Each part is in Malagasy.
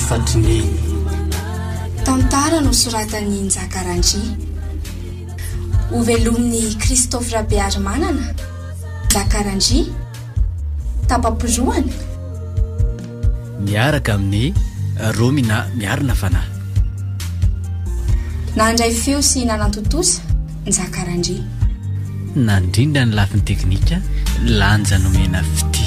afatry ny tantara no soratan'ny Njakarandry ho velomin'ny Christophe Rabearimanana Njakarandry tapapiroana miaraka amin'ny Romina miarina fanahy nandray feo sy nanantotosa Njakarandry nandrindra ny lafin'ny teknika lanja nomena fity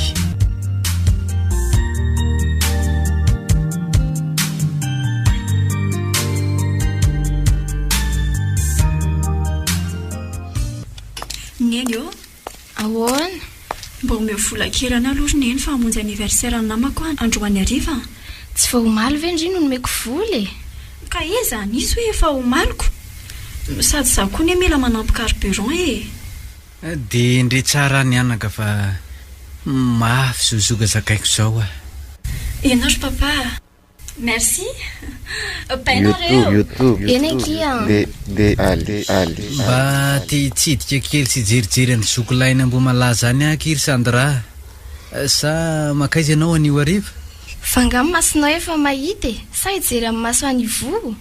neny eo ahoana mba omeo vola kely ana aloha neny fa hamonjy anniversaire ny namako androany hariva tsy fa omaly ve ndry no nomeko vola ka iza nisy hoe efa omaliko sady za koa ne mila manampy carburant dia ndre tsara ny anaka fa mafy zozoka zakaiko zao enaro papa merci painareo enakia mba titsidika kely sy jerijery any zokolaina mbo malaza any akiry Sandra sa makaizy anao anio hariva fangamo masinao efa mahita sa hijery amin'ny maso any vo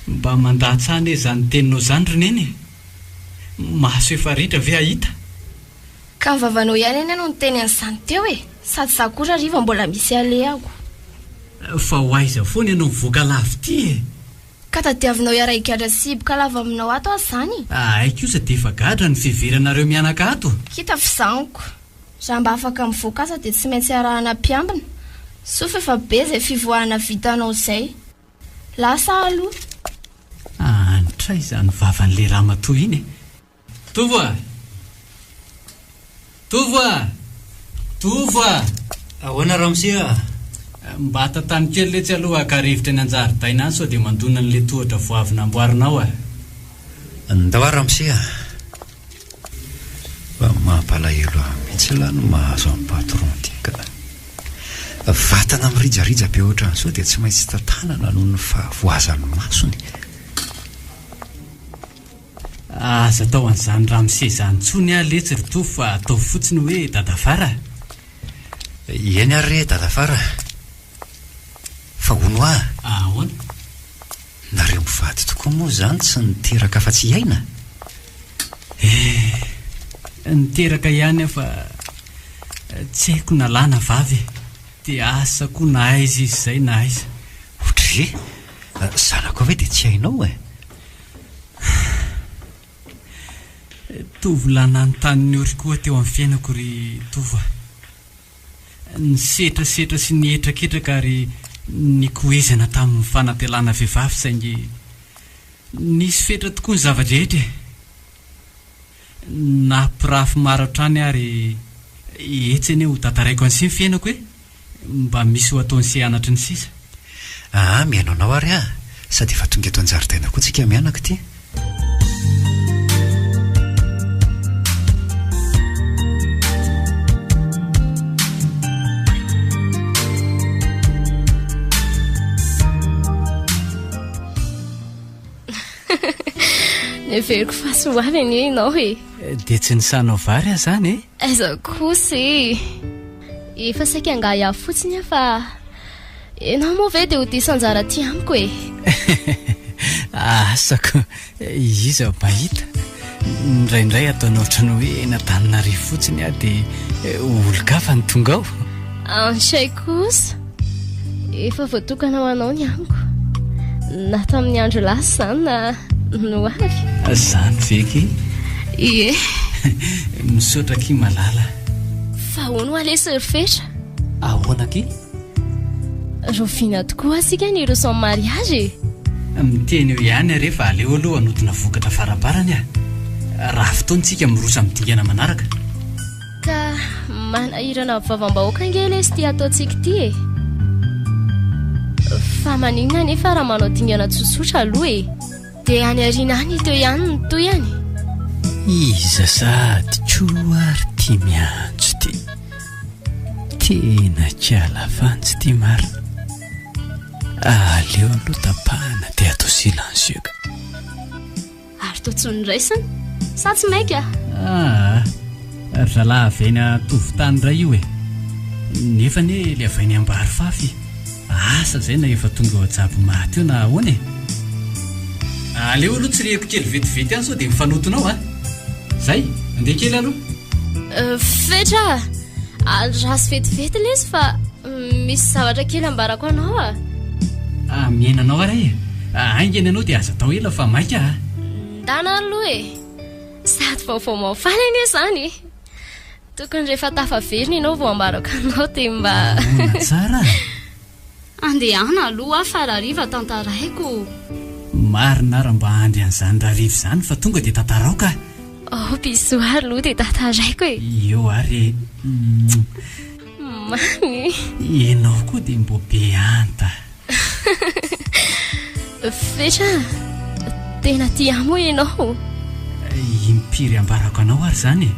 mba mandatsana e zany teninao zany roneny maso efa ritra ve ahita ka mivavanao ihany eny no niteny an'izany teo sady za koa riva mbola misy aleako fa hoaiza foana ianao mivoaka lavy ty ka tadiavinao iaraikadra siboka lava aminao ato azany aiko io sa dia efa gadra ny fiveranareo mianaka ato hita fizanoko raha mba afaka mivoaka aza dia tsy maintsy arahana mpiambina sofa efa be zay fivoahana vitanao izay lasa aloha antray izany vavan'le ramatoa iny tovoa ahoana Ramsia mba tatany kely letsy aloha akarivitra ny anjaridaina any sao dia mandona n'le tohatra voavy namboarinao ndao Ramsia fa mampalahelo mihitsy la no mahazo amin'ny patron tika vatana mirijarija be ohatrany sao dia tsy maintsy tatanana noho ny fahavoazany masony aza tao an'izany Ramsia izany tsony letsy ry fa atao fotsiny hoe dadafara eny ary re dadafara fa hono ahoana nareo mivady tokoa moa zany tsy niteraka fa tsy iaina niteraka ihany fa tsy haiko na lana vavy dia asa koa na aiza izy izay na aiza ohatry zanako ave dia tsy hainao tovolahy nanontany orikoa teo amin'ny fiainako ry tova nisetrasetra sy nietraketraka ary nikoezana tamin'ny fanantelana vehivavy saingy nisy fetra tokoa ny zava-drehetra nampirafy maro hatrany ary etseny ho tataraiko an'sy ny fiainako mba misy ho ataony sy anatry ny sisa miainao anao ary sady efa tonga eto an-jaridaina koa tsika mianaka ty neveriko fahasoavy any ianao dia tsy nisanao vary zany aiza kosa efa saika angahy aho fotsiny fa ianao moa ve dia ho disanjara ty amiko asako iza mahita ndraindray ataonao ohatrany hoe natanina ry fotsiny dia olo-kafa ny tonga ao ansay kosa efa voatokana ho anao ny amiko na tamin'ny andro lasa zany na no avy zany veky ie misaotra ky malala fa hono alesy rifetra ahoana ky roviana tokoa asika ny ero son mariage miteny eo ihany rehefa aleo aloha anodina vokatra farabarany raha fotoantsika mirosa midingana manaraka ka manahirana vavam-bahoaka angely izy ty ataontsika ty fa maninona nefa raha manao dingana tsosotra aloha dia any ariana any teo ihany ny toy any iza sady tsoary ty miantso ty tena kialafantsy ty marina aleo aloha tapahana dia atao silensioka ary totsony raisiny sa tsy maika ry zalahy avena tovotany ray io nefa ne le avainy ambary fafy asa zay na efa tonga ao ajabo maty eo na ahoana e. Aleo aloha tsy reheko kely vetivety any sao dia mifanotonao a. Zay andeha kely aloha. Fetra rasy vetivety le izy fa misy zavatra kely ambarako anao a. Miainanao aray e. Aingeny anao dia aza tao ela fa maika a. Ndana aloha e. Sady vaovao maofaly anie zany. Tokony rehefa tafaverina ianao vao ambarako anao dia mba tsara. Andehana aloha farariva tantaraiko. Marina raha mba andry an'izany rarivo zany fa tonga dia tantarao ka. Bisoary aloha dia tantaraiko e. Eo ary Mamy. Ianao koa dia mbo be anta. Fetra tena tia moa ianao. Impiry ambarako anao ary zany e.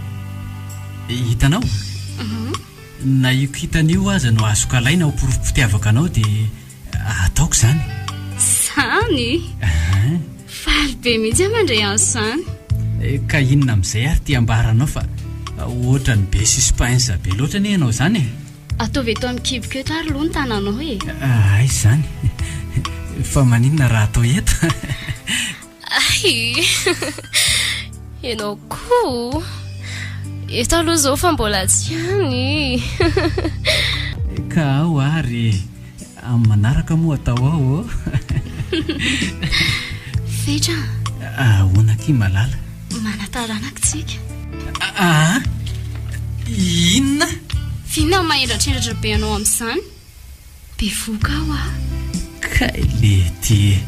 Hitanao na io hitan'io aza no azo kalaina ho poropotiavaka anao dia ataoko zany. Zany faly be mihitsy mandray an'izany. Ka inona amin'izay ary tia ambaranao fa ohatra ny be suspense be loatra ne ianao zany e. Ataovy eto amin'ny kiboko eto ary aloha ny tananao e. Ay zany fa maninona raha atao eto. Ay ianao koa eto aloha zao fa mbola tsy any. Ka ao ary amin'ny manaraka moa atao ao. Fetra ahoana ky malala manataranaka tsika. Inona? Finao mahendratrhendratra be anao amin'izany. Be voka aho a. Kay lety.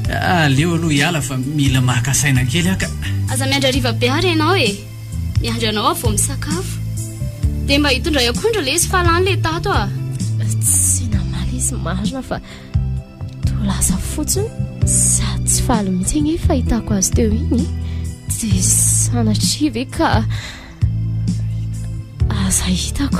Aleo aloha hiala fa mila makasaina kely aka. Aza miandry hariva be ary ianao e. Miandry anao aho vao misakafo. Dia mba hitondray akondro le izy fa lany le tato a. Tsy namaly izy marina fa tolaza fotsiny sady tsy faly mihitsy iny fa hitako azy teo iny dia sanatria ve ka aza hitako.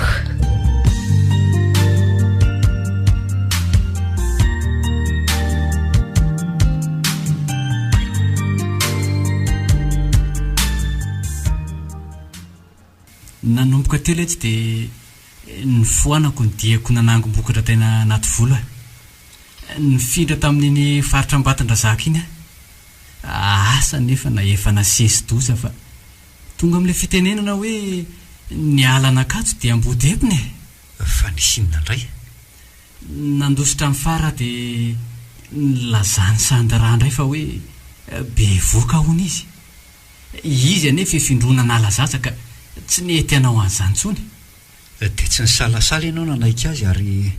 Nanomboka telo etsy dia ny foanako ny diako nanangom-bokatra tena anaty volo nifindra tamin'iny faritra Ambatondrazaka iny asa nefa na efa nasesy doza fa tonga amin'ilay fitenenana hoe ny alan'Ankatso dia ambodepony fa nisinona indray nandositra amin'ny fara dia nilazany sandrara indray fa hoe be voka hono izy anefa efindrona nalazaza ka tsy nety anao an'izany tsony. Dia tsy nisalasala ianao nanaika azy ary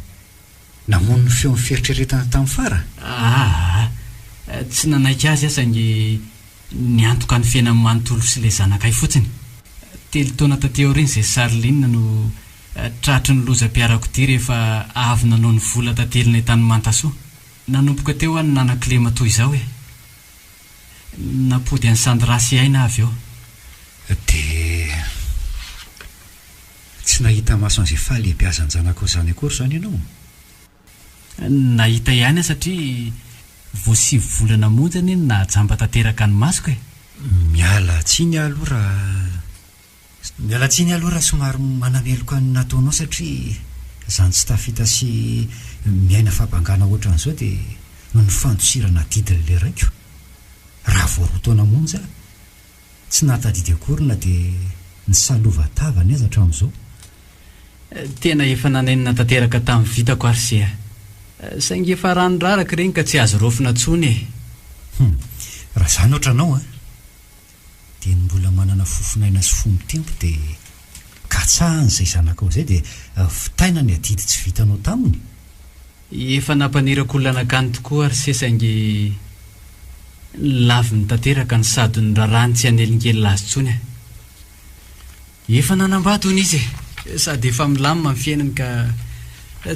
namono ny feo miferitrretana tamin'ny fara. Tsy nanaika azy asa ny antoka ny fiainan'ny manontolo sy ilay zanakay fotsiny. Telo taona tateo reny izay Sarline no tratry ny lozam-piarakodia rehefa avy nanao ny vola tatelina etany Mantasoa. Nanomboka teo any nanan-kilema toy izao e. Napody an'ny Sandrasy aina avy eo. Dia tsy nahita maso an'izay fahalembiazany zanako izany akory izany ianao? Nahita ihany satria vao 7 volana monjany nahajamba tanteraka ny masoko e. Miala tsiny aloha raha somary manameloka ny nataonao satria izany tsy tafita sy miaina fabangana ohatra an'izao dia no ny fandosirana didin'ilay raiko. Raha vao roa taona monja tsy nahatadidy akory na dia ny salova-tavany aza hatramin'izao. Tena efa nanenina tanteraka tamin'ny vitako ary saingy efa ranoraraka ireny ka tsy azo rofina tsony e. Raha izany ohatranao dia ny mbola manana fofinaina sy fomon-tempo dia katsahan'izay zanakao izay dia fitaina ny adidy tsy vitanao taminy. Efa nampanirako olona anakany tokoa ary saingy lavy ny tanteraka ny sady ny rarany tsy hanelingely azy tsony efa nanambady hono izy sady efa milamina amin'ny fiainany ka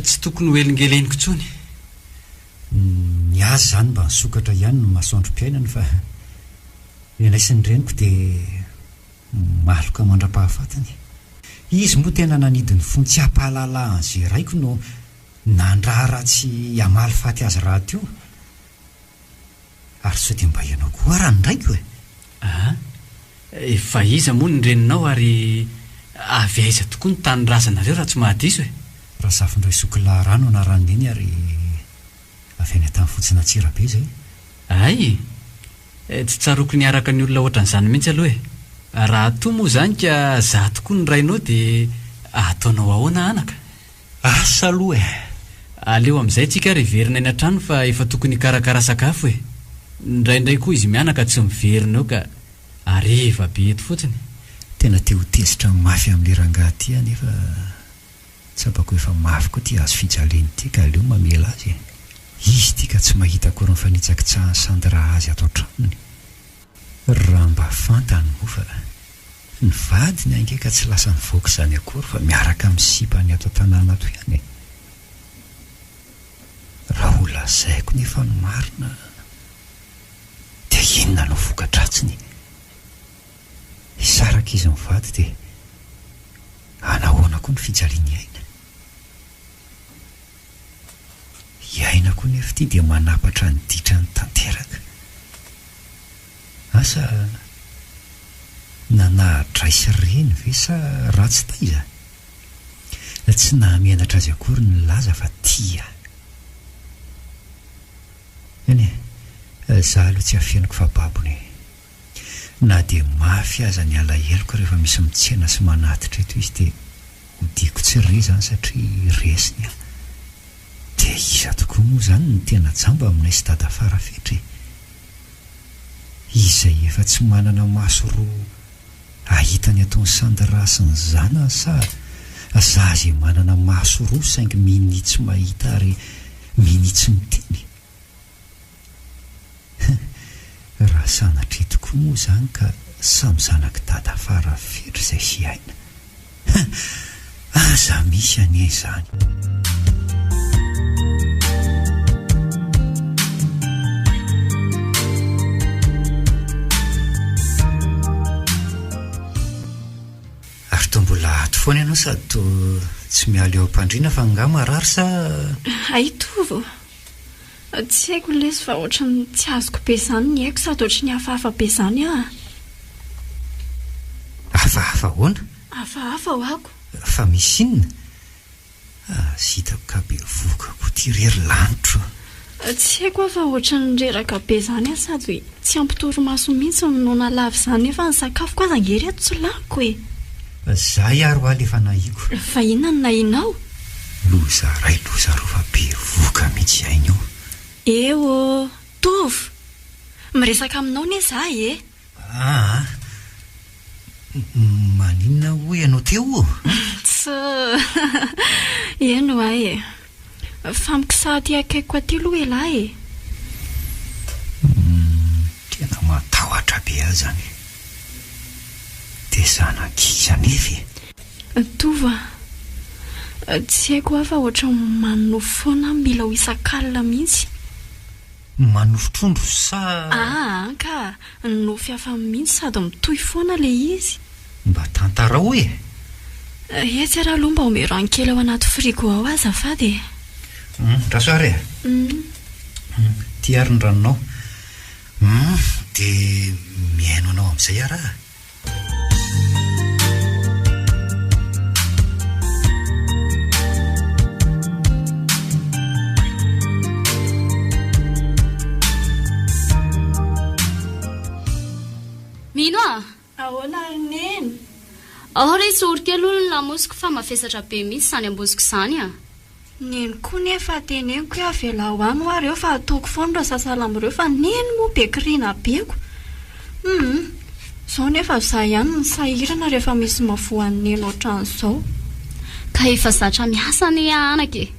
tsy tokony ho elingeleniko tsony. Ny azy zany mba nisokatra ihany no masoandrom-piainany fa ilaisiny reniko dia maloka mandra-pahafatany. Izy moa tena nanidiny fony tsy hampahalala an'izay raiko no nandrara tsy hamaly faty azy raha teo. Ary sao dia mba ianao koa raha ny raiko efa iza moa ny reninao ary avy aiza tokoa ny tanyrazanareo raha tsy mahadiso e. Raha safindray sokola rano anaran'iny ary avy any tamin'ny fotsina tsirabe zay. Ay, tsy tsaroko ny araka ny olona ohatran'izany mihitsy aloha e. Raha toa moa zany ka za tokoa ny rainao dia ataonao ahoana anaka? Asa aloha e. Aleo amin'izay tsika riverina eny an-trano fa efa tokony karakara sakafo e. Ndraindray koa izy mianaka tsy miverina eo ka ariva be eto fotsiny. Tena te ho tezitra mafy amin'le rangahy ty nefa tsapako efa mafy koa ty azo fijaleny ty ka aleo mamela azy e. Izy ty ka tsy mahita akory ny fanitsakitsahany sandra azy ato an-tranony. Raha mba fantany moa fa ny vadiny ange ka tsy lasa nivoaka izany akory fa miaraka amin'ny sipany ato an-tanàna ato ihany e. Raha ho lazaiko nefa ny marina dia inona no voka-dratsiny? Isaraka izy mivady dia anahoana koa ny fijaliany iaina. Iaina koa nefa ity dia manapatra ny ditra ny tanteraka. Asa nanahadray reny ve sa ratsy taiza? Tsy nahamianatra azy akory ny laza fa tia. Eny za aloha tsy afianako fa babony. Na dia mafy aza ny alaheloko rehefa misy mitsena sy manatitra eto izy dia hodiko tsy re zany satria resiny aho. Dia iza tokoa moa zany ny tena jamba aminay sy dada farafetra. Izay efa tsy manana maso roa ahitany atao ny sandra sy ny zanany sa za izay manana maso roa saingy minitsy mahita ary minitsy miteny. Raha sanatry tokoa moa zany ka samy zanaky dada farafetra izay sy aina. Aza misy anie zany. Ary toa mbola ato foana ianao sady toa tsy miala eo am-pandriana fa nga marary sa? Aitovo. Tsy haiko lesy fa ohatrany tsy azoko be zany ny haiko sady ohatry ny hafahafa be zany ah. Hafahafa hoana? Hafahafa ho ako. Fa misy inona? Zitako ka be vokako ty rery lanitro. Tsy haiko fa ohatrany reraka be zany sady tsy ampitoro-maso mihitsy noana lavy zany efa ny sakafo koa zangery ato tsy lako e. Za iaro aly efa nahiko. Fa inona ny nahinao? Loza ray loza roa fa be voka mihitsy ainy io. Eo, Tovo. Miresaka aminao ne za e? Maninona ho ianao teo? Tsy eno ahy e. Famikisahty akaiko aty aloha e lahy e. Tena matahotra be ahy zany. Dia zanakiza nefa e. Tova, tsy haiko aho fa ohatra manofo foana mila ho isan-kalina mihitsy. Manofotrondro sa? Ka nofy hafa mihitsy sady mitohy foana le izy. Mba tantara ho e? Etsy raha aloha mba homero ankely ao anaty frigo ao azafady e. Rasoary e? Ty ary ny ranonao. Dia miaino anao amin'izay araha. Mino a? Ahoana neny? Ao re tsy orika aloha ny lamosiko fa mafesatra be mihitsy sany ambosiko izany a. Neny koa nefa teneniko hoe avela ho any ho ary eo fa ataoko foana raha sasala amin'ireo fa neny moa be kiriana beko. Zao nefa za ihany ny sahirana rehefa misy mavoan'ny neny ohatran'izao. Ka efa zatra miasa ny anaka e.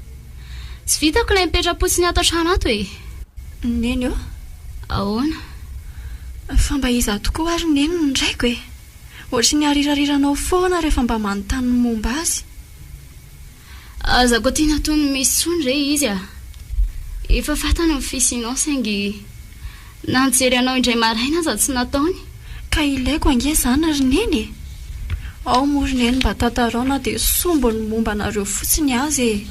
Tsy vitako ilay mipetra-potsiny ato an-trano ato e. Neny eo? Ahoana? Fa mba iza tokoa ary neny ny ndraiko e. Ohatry ny arirariranao foana rehefa mba manontany momba azy. Azako tiana toy ny misy tsony re izy a. Efa fatana ny fisinao saingy nanjery anao indray maraina aza tsy nataony. Ka ilaiko ange zany ary neny e. Ao mory neny mba tantarana dia sombo ny momba anareo fotsiny azy e.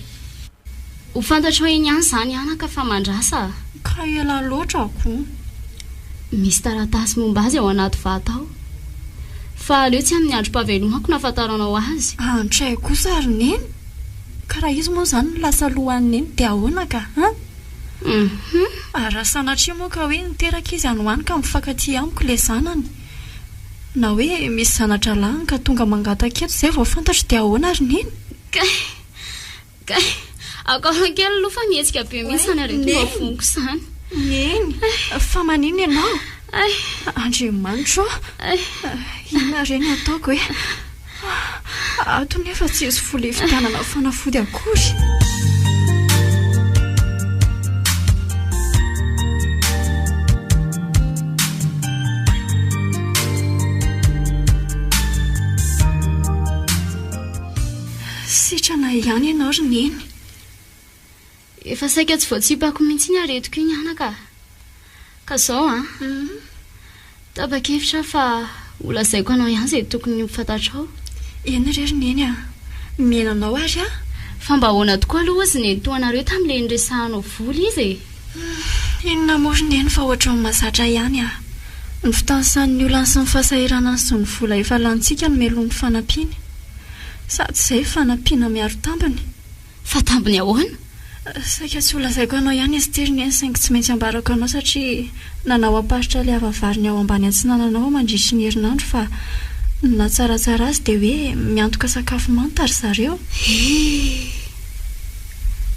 Ho fantatra hoe ihany zany anaka fa mandrasa. Ka ela loatra ako. Misy taratasy momba azy ao anaty vata ao. fa aleo tsy amin'ny androm-pahavelomako nafantaranao azy. Antray kosa ary neny ka raha izy moa zany lasa lohany neny dia ahoana ka raha sanatria moa ka hoe niteraka izy anohany ka mifankaty amiko le zanany na hoe misy zanatra lahany ka tonga mangataka eto izay vao fantatro dia ahoana ary neny kay akorakely aloha fa mihetsika be mihitsy any areto mavoniko izany eny fa manino ianao Andriamanitra ina reny ataoko hoe ato nefa tsy izy vola fitanana fanafody akory. Sitrana ihany ianao ry neny. Efa saika tsy voatsipako mihitsy ny aretiko iny anaka ka zao tapa-kevitra fa olazaiko anao ihany izay tokony mifantatrao. Eny ry neny menanao ary fa mba ahoana tokoa aloha izy nentoanareo tamin'ilay niresahanao vola izy inona moa ry neny fa ohatra ny mahazatra ihany ny fitansan'ny olana sy ny fahasahiranany sy ny vola efa lantsika no melon'ny fanampiany sady izay fanampiana miaro tambiny. Fa tambiny ahoana? Saika tsy olazaiko anao ihany izy ty ry neny saingy tsy maintsy ambarako anao satria nanao aparitra le havavariny ao ambany antsinananao mandritra ny herinandro fa na tsaratsara azy dia hoe miantoka sakafo manta ry zareo.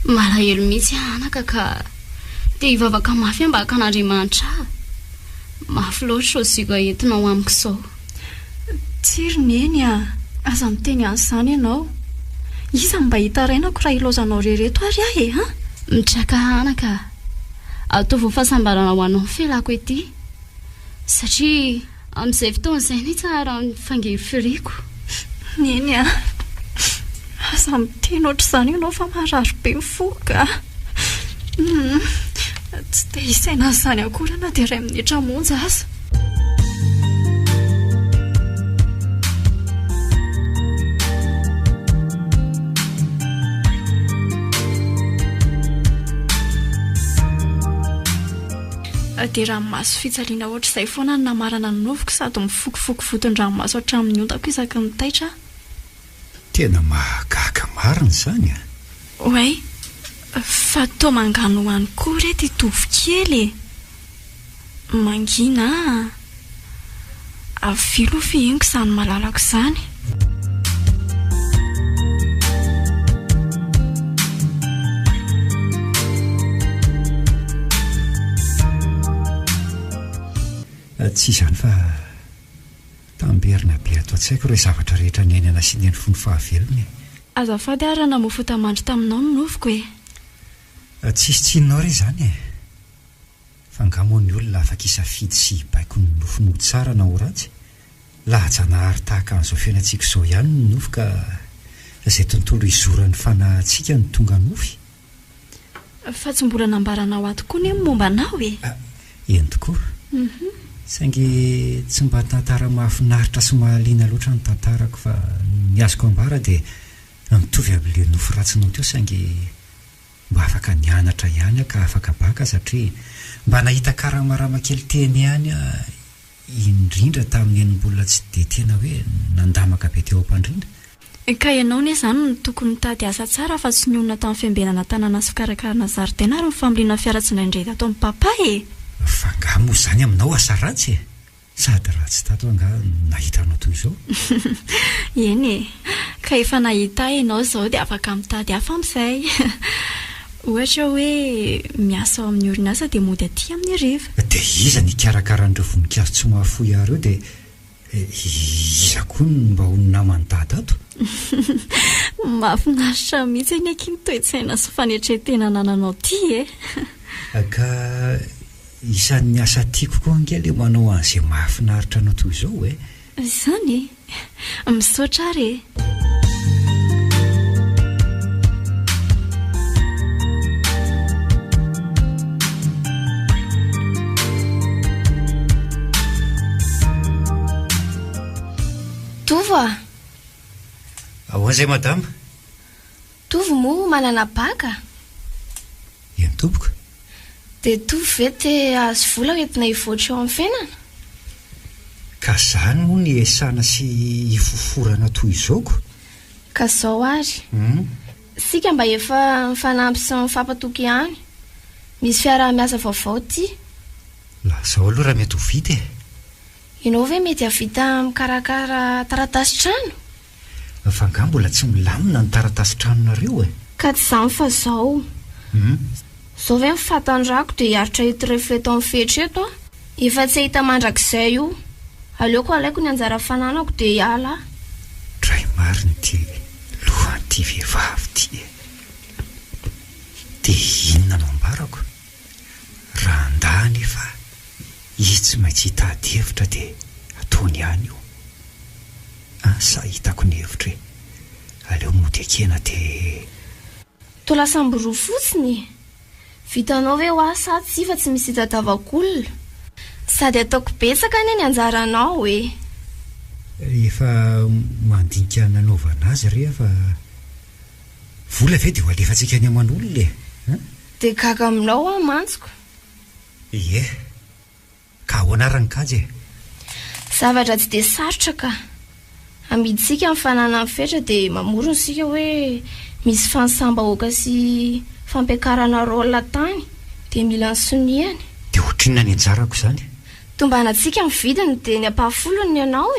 Malahelo mihitsy anaka ka dia hivavaka mafy mba hakan'Andriamanitra mafy loatra oziko entinao amiko izao. Tsy ry neny aza miteny an'izany ianao. Iza mba hitarainako raha ilozanao rereto ary mitraka anaka ataovy fahasambarana ho anao felako ety satria amin'izay fotoana izay ny tsara fangery firiko. Neny aza miteny ohatr'izany ianao fa marary be mifoka. Tsy dia isaina an'izany akory na dia iray minitra monja aza. Dia ranomaso fitsaliana ohatr'izay foana ny namarana ny novoko sady mifokofoko voton-dranomaso hatramin'ny ondako isaky ny taitra. Tena mahagaga marina izany Oay, fa toa mangano ho any koa reto itovy kely mangina avilo fihingo izany malalako izany. Tsy izany fa tamberina be ato an-tsaiko ireo zavatra rehetra ny ainy anasiany fony fahavelony. Azafady ary raha namofo tamandry taminao ny novoko tsisy tsinonao re izany fa angamoan'ny olona afaka isafidy sy baiko ny nofony ho tsara na ho ratsy lahajanahary tahaka an'izao fiainantsika izao ihany ny nofoka izay tontolo izoran'ny fanahintsika ny tonga nofy. Fa tsy mbola nambaranao ato koa ny momba anao eny tokoa. Saingy tsy mba tantara mahafinaritra sy mahaliana loatra ny tantarako fa ny azoko ambara dia mitovy amin'ilay nofo ratsinao teo saingy mba afaka nianatra ihany ka afaka baka satria mba nahita karamarama kely teny ihany indrindra tamin'ny enim-bolona tsy dia tena hoe nandamaka be teo ampandrindra. Ka ianao ne izany no tokony mitady asa tsara fa tsy nionona tamin'ny fiambenana tanàna sy fikarakarana zaridaina ary ny familiana fiaratsinaindray tato amin'ny papa fa nga moa izany aminao asa ratsy sady ratsy tato anga nahitanao toy izao. Eny ka efa nahita ianao izao dia afaka mitady hafa amin'izay. Ohatra hoe miasa ao amin'ny orinasa dia mody aty amin'ny hariva. Dia iza ny karakaran'ireo voninkazo tsy mahafoy areo dia iza koa ny mba ho namany dady ato. Mahafinaritra mihitsy eny anky ny toe-tsaina sy fanetretena nananao ty ka isan'ny asa tiako koa angely manao an'izay mahafinaritra anao toy izao izany misaotra ary Tovo ahoan'izay madama? Tovo moa manana baka? Eny tompoko. Dia tovo vety azo vola entina hivoatra eo amin'ny fiainana? Ka zany moa ny esana sy hifoforana toy izaoko ka zao ary sika mba efa mifanampy sy mifampatoky ihany misy fiarah-miasa vaovao ty la zao aloha raha mety ho vita ianao ve mety havita mikarakara taratasy trano fa nga mbola tsy milamina ny taratasy tranonareo ka tsy zany fa zao zao ve mifatandrako dia hiaritra eto refleto amin'ny fetra eto efa tsy hita mandrakizay io aleoko alaiko ny anjara fananako dia hiala dray mariny ty lohan'ity vehivavy ty dia inona no ambarako raha andany efa izy tsy maintsy hitady hevitra dia ataony ihany io sa hitako ny hevitra aleo modekena dia to lasa mboroa fotsiny vitanao ve ho asa tsy fa tsy misy hitadiavakolona sady ataoko betsaka ny anjaranao efa mandinika nanaovana azy rehefa vola ve dia ho alefantsika any aman'olona dia gaga aminao mantsiko ka ho anaranykajy zavatra tsy dia sarotra ka amiditsika mifanana amin'ny fetra dia mamorona sika hoe misy fansambahoaka sy fampiakarana rôla tany dia mila ny sonihany dia ohatrinona ny anjarako izany tombanantsika mividiny dia ny ampahafolony ianao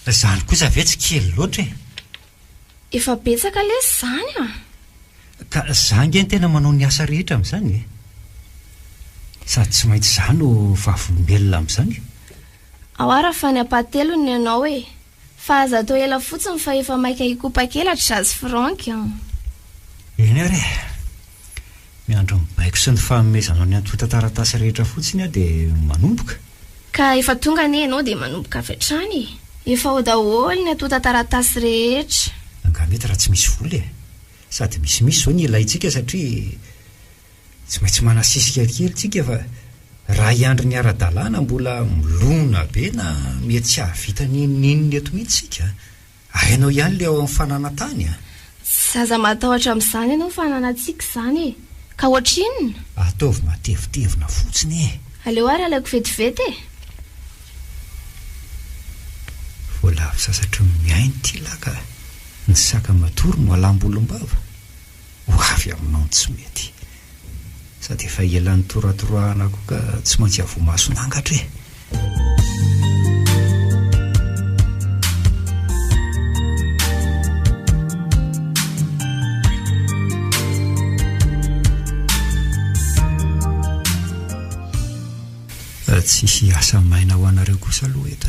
zany kosa ve tsy kely loatra efa betsaka lesy zany ka zange ny tena manao ny asa rehetra amin'izany sady tsy maintsy izany no vavolombelona amin'izany ao ara fa ny ampahatelony ianao fa aza atao ela fotsiny fa efa maika hikopa-kelatra azy frank eny ary miandro mibaiko sy ny fanomezanao ny antota taratasy rehetra fotsiny dia manomboka ka efa tonga ny ianao dia manomboka avy hatrany efa ho daholo ny antota taratasy rehetra anga mety raha tsy misy vola sady misimisy zao ny ilayntsika satria tsy maintsy manasisika kely tsika fa raha hiandry ny ara-dalàna mbola milona be na mety tsy ahavita nininy eto mihitsy sika ainao ihany le ao amin'ny fananatany zaza matahotra amin'izany ianao fananantsika izany ka ohatrinona ataovy matevitevina fotsiny aleo ary alaiko vetivety voalavy sasatra miainy ty laka ny saka matory no alam-bolom-bava ho avy aminao tsy mety sady efa elan'ny toratoroahana koa ka tsy maintsy avomasonangatra tsisy asa maina ho anareo kosa aloha eto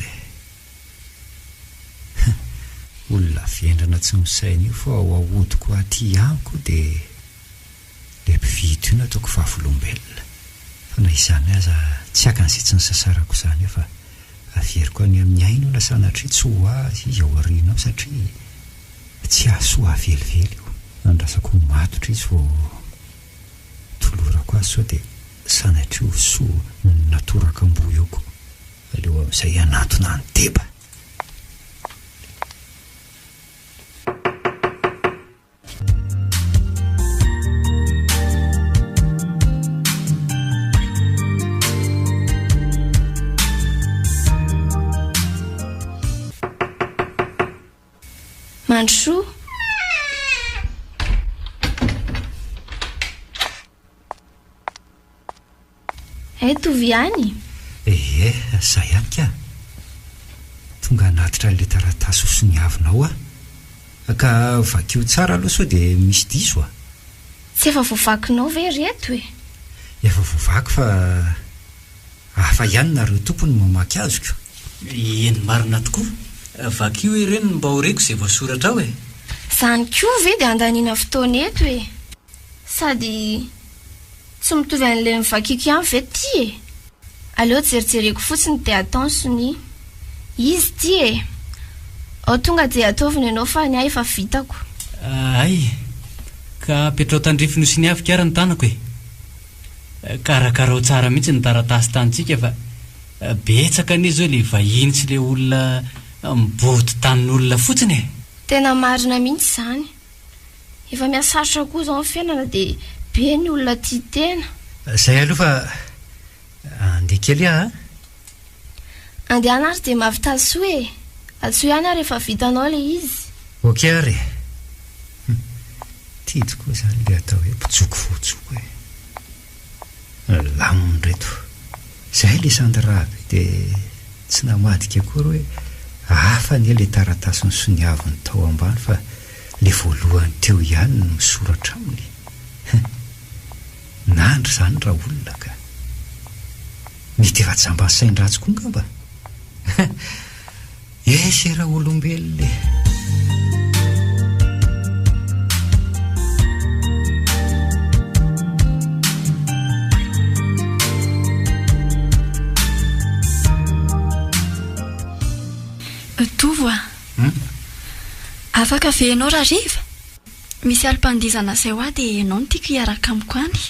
olona vendrana tsy misaina io fa ao ahodiko aty amiko dia le mpividy io nataoko vavolombelona fa na izany aza tsy akan'izay tsy nysasarako izany fa averiko any amin'ny aina io lasanatria tsy ho azy izy ao aoriana ao satria tsy azo avelively io nandrasako matotra izy vao tolorako azy sao dia sanatria ho soa natoraka ambo eoko aleo amin'izay anatona ny deba Mandrosoa tovy ihany zay ihany ka tonga anatitra le taratasy hosoniavinao ka vakio tsara aloha sao dia misy diso tsy efa voavakinao ve reto efa voavaky fa hafa ihany nareo tompony mamaky azoko eny marina tokoa vakio ireny mba horeko izay voasoratra ao zany koa ve dia andaniana fotoana eto sady tsy mitovy an'le mivakiko ihany ve ty aleo jerijereko fotsiny dia atao ny soni izy ty ao tonga dia ataoviny ianao fa ny ahy efa vitako ay ka petrao tandrifiny sy ny avika ara ny tanako karakarao tsara mihitsy ny taratasy tantsika fa betsaka anizy zao le vahiny tsy le olona miboty tanin'olona fotsiny tena marina mihitsy izany efa miasarotra koa zao ny fiainana dia be ny olona tia tena zay aloha fa andeha kely Andeana ary dia mavitaso e. Atso ihany ary rehefa vitanao ilay izy. Ok ary. Tia tokoa izany ilay atao hoe mpitsoko voatsoko hoe. Lamony reto. Izay ilay sandraby dia tsy namadika akory hoe hafa ny ilay taratasy ny soniaviny tao ambany fa ilay voalohany teo ihany no misoratra aminy. Nandry izany raha olona ka. Mety efa tsy ambany sain-dratsy koa ngamba. Esy raha olombelona. Tovo a. Afaka venao raha riva. Misy almpandizana izay ho ahy dia ianao no tiako hiaraka amiko any.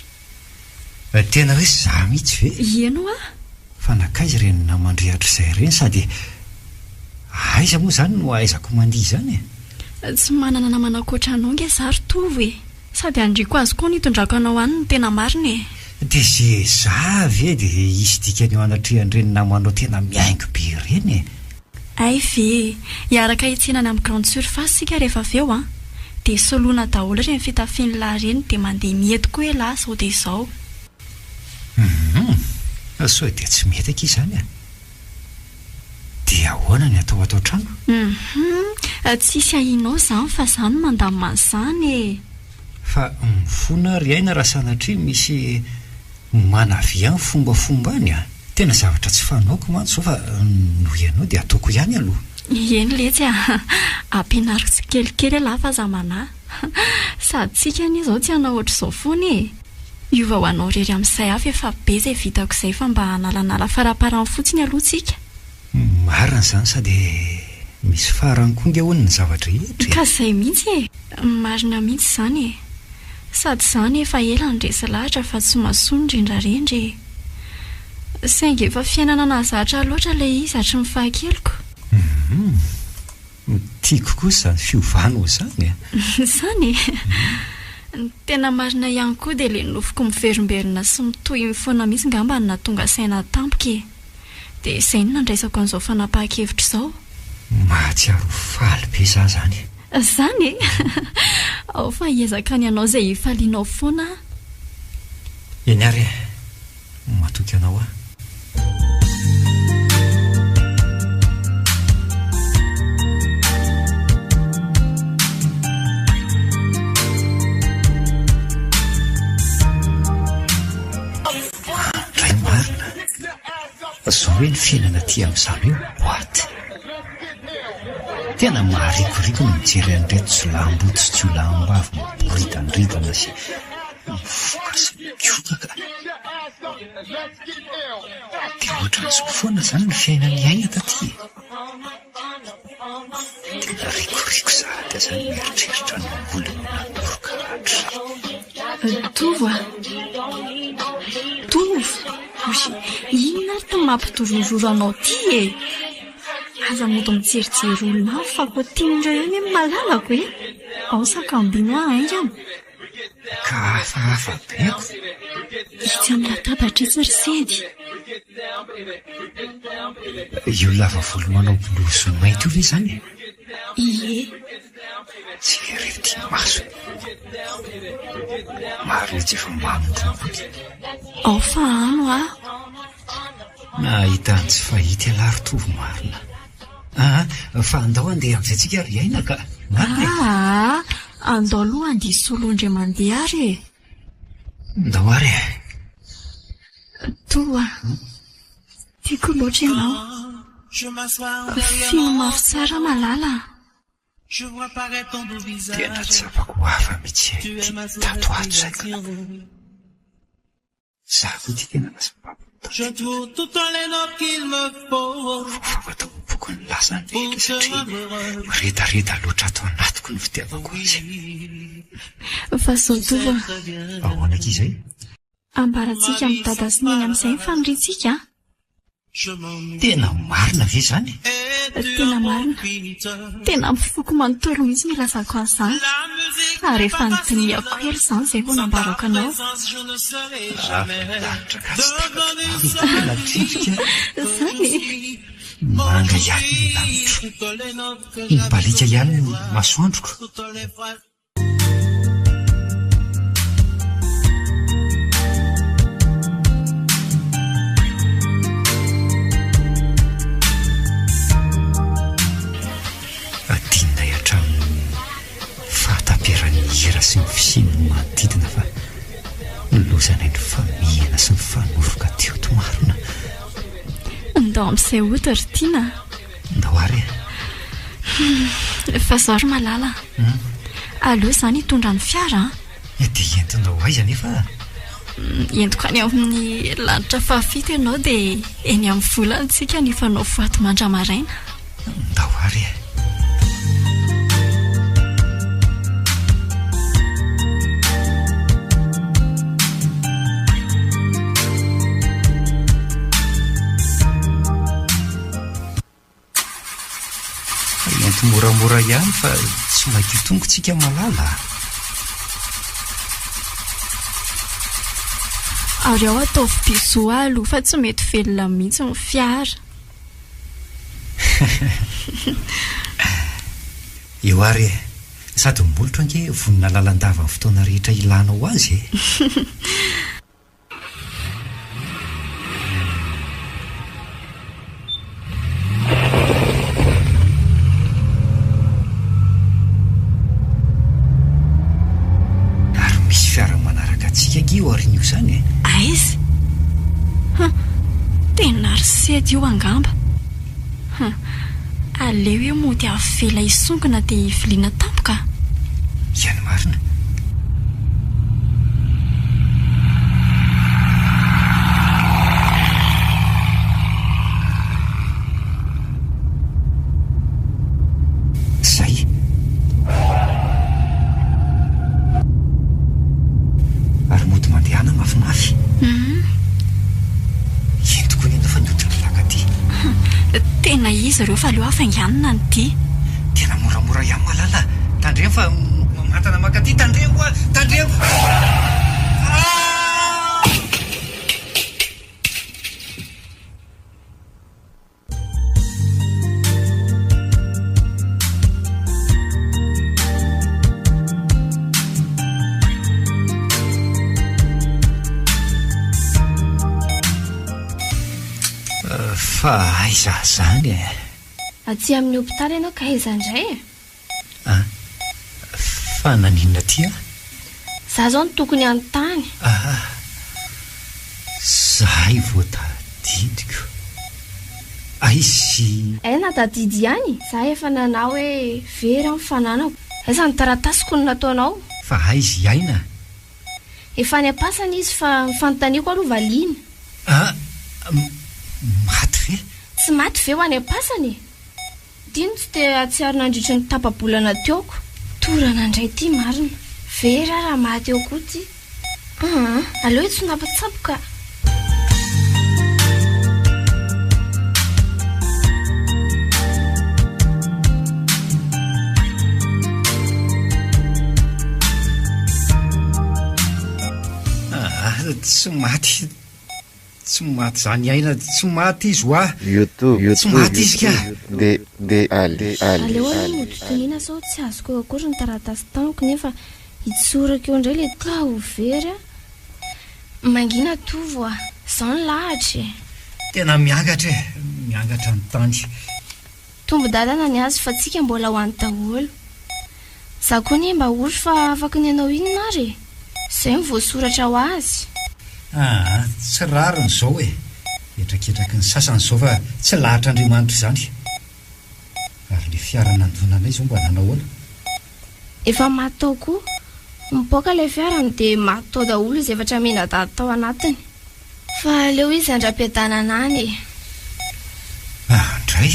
Tena hoe za mihitsy ve? Ieno a? Fa nakaiza ireny namandrehatra izay ireny sady aiza moa izany no aizako mandihy izany e? Tsy manana namana ankoatra anao nge zary Tovo e. Sady andriako azy koa nitondrako anao any no tena marina e. Dia ze zavy e dia isy dikany eo anatrihan'ireny namanao tena miaingo be ireny e. Ay ve, hiaraka hitsenany amin'ny grande surface sika rehefa aveo a. Dia soloina daholo ireny fitafiany lahy ireny dia mandeha mety koa lahy sao dia izao. Sao dia tsy mety aky izany a. Dia ahoana ny atao trano? Tsisy ahinao izany fa izany mandamina izany e. Fa mifona ry aina raha sanatria misy manavy any fombafomba any a. Tena zavatra tsy fanaoko mantsy fa noho ianao dia ataoko ihany aloha. Eny letsy a. Ampianariko tsy kelikely lahy fa zamana. Sady tsika ny izao tsy hanao ohatr'izao foana e. Iova ho anao rery amin'izay avy efa be izay vitako izay fa mba hanalanala faraparany fotsiny aloha tsika. Marina izany sady misy farany koa nge hono ny zavatra rehetra. Ka izay mihitsy e. Marina mihitsy izany e. Sady izany efa ela niresa lahatra fa tsy mahasoa indrindrarendra e. Saingy efa fiainana nahazatra loatra ilay izy hatry ny fahakeloko. Tiako kosa izany fiovana ho izany e. Izany e. Tena marina ihany koa dia ilay nofoko miverimberina sy mitohy foana mihitsy ngamba no nahatonga saina tampoka e. Dia izay no nandraisako an'izao fanapahan-kevitra izao. Mahatsiaro faly be za izany. Izany e. Ao fa hiezaka ny anao izay hifalianao foana. Eny ary matoky anao a. Zao hoe ny fiainana ty amin'izany hoe boaty. Tena maharikoriko no mijery an'ireto jolam-boty sy jolam-bavy miboridandridana sy mifoka sy mikokaka. Dia ohatran'izao foana izany ny fiainan'ny aina taty. Tena rikoriko zahatra izany mieritreritra ny olona nanorokahatra. Tovo a. Tovo. Inona ary tao mampitorororo anao ty e. Aza moto mijerijery olona fa koa tian'ireo eny malalako e. Ao sakambino aingana. Ka hafahafa beko. Itsy amin'ny latabatra itsy ry sedy. Io lava volo manao bolozy mainty io ve izany? Ie. Tsy rety maso. Maro tsy efa mamodiny. Ao fa ano a. Nahita ny tsy fahity alary Tovo marina. Fa andao andeha amin'izay ry aina ka. Andao aloha andia solondre mandeha ary e. Andao ary. Tovo a. Tiako loatra ianao. Fino mafy tsara malala. Tena tsy afaka ho hafa mihitsy tato ato izay ka. Za koa ty tena lasa fafatao bokony lasany beka satria redareda loatra ato anatiko ny fitiavako izy. Fa zao Tovo a. Ahoana aky izay? Ambaratsika amin'ny dada sy neny amin'izay mifaniritsika. Tena marina ve izany? Tena marina. Tena mifoko manontolo mihitsy milazako an'izany. Fa rehefa notiniako hely izany izay vao nambarako anao. Lanitra ka tsy takatry. Izany. manga ihany ny lanitro, ny balika ihany ny masoandroko. Adinina hatramin'ny fahatamperan'ny hira sy ny fisiny no manodidina fa nolozana ny famihana sy ny fanoroka teo tomarina. Ndao amin'izay otra ry tiana. Ndao ary Fa zaho ry malala. Aleo izany hitondra ny fiara. Dia entindao aiza nefa? Entiko any amin'ny lanitra fahafito ianao dia eny amin'ny volantsika ny fanao voaty mandramaraina. Ndao ary moramora ihany fa tsy mainky tongotsika malala. Ary ao ataovy biso aloha fa tsy mety velona mihitsy ny fiara. Eo ary sady molotra ange vonina lalandava ny fotoana rehetra ilanao azy. Io arin'io zany aizy tena ry sedy io angamba. Aleo io moa dia avela isongona dia iviliana tampoka. Ihany marina. Zay ary mody mandehana mafimafy. Entiko ny fa nodiny lakaty. Tena izy ireo fa aleo hafainganina ny ty. Tena moramora ihany malala. Tandremo fa mantana makaty. Tandremo koa. Tandremo. Fa aiza zany aty amin'ny hopitaly ianao ka aiza indray fa naninona tia za zao ny tokony an-tany. Zahay voatadidiko aizy natadidy ihany za efa nanao hoe vera mifananako. Aiza ny taratasiko no nataonao? Fa aizy aina efa any am-pasana izy fa mifanontaniako aloha valiana. Maty ve? Tsy maty ve ho any am-pasany? Dino tsy te atsiary nandritry ny tapabolana teoko. Torana indray ty marina. Vera raha maty eo koa ty. Aleo tsy napatsapoka. Tsy maty zany aina. Tsy maty izy hoa. Tsy maty izy ka. Aleo aloha moditoniana sao tsy azoko akory ny taratasy taniko nefa hitsorako eo indray le ka ho vera. Mangina tovo zao ny lahatra. Tena miangatra ny tany. Tombo dadana ny azy fa tsika mbola ho any daholo. Za koa ny mba ory fa afaka ny anao iny nary. Zay mivoasoratra ho azy. Tsy rariny zao etraketraky ny sasany zao fa tsy lahatra Andriamanitra zany. Ary le fiara nandonanay zao mba nanahoana. Efa matao koa. Mipoaka le fiarany dia matao daholo izy efatra menadady tao anatiny. Fa aleo izy andram-piadanana any. Andray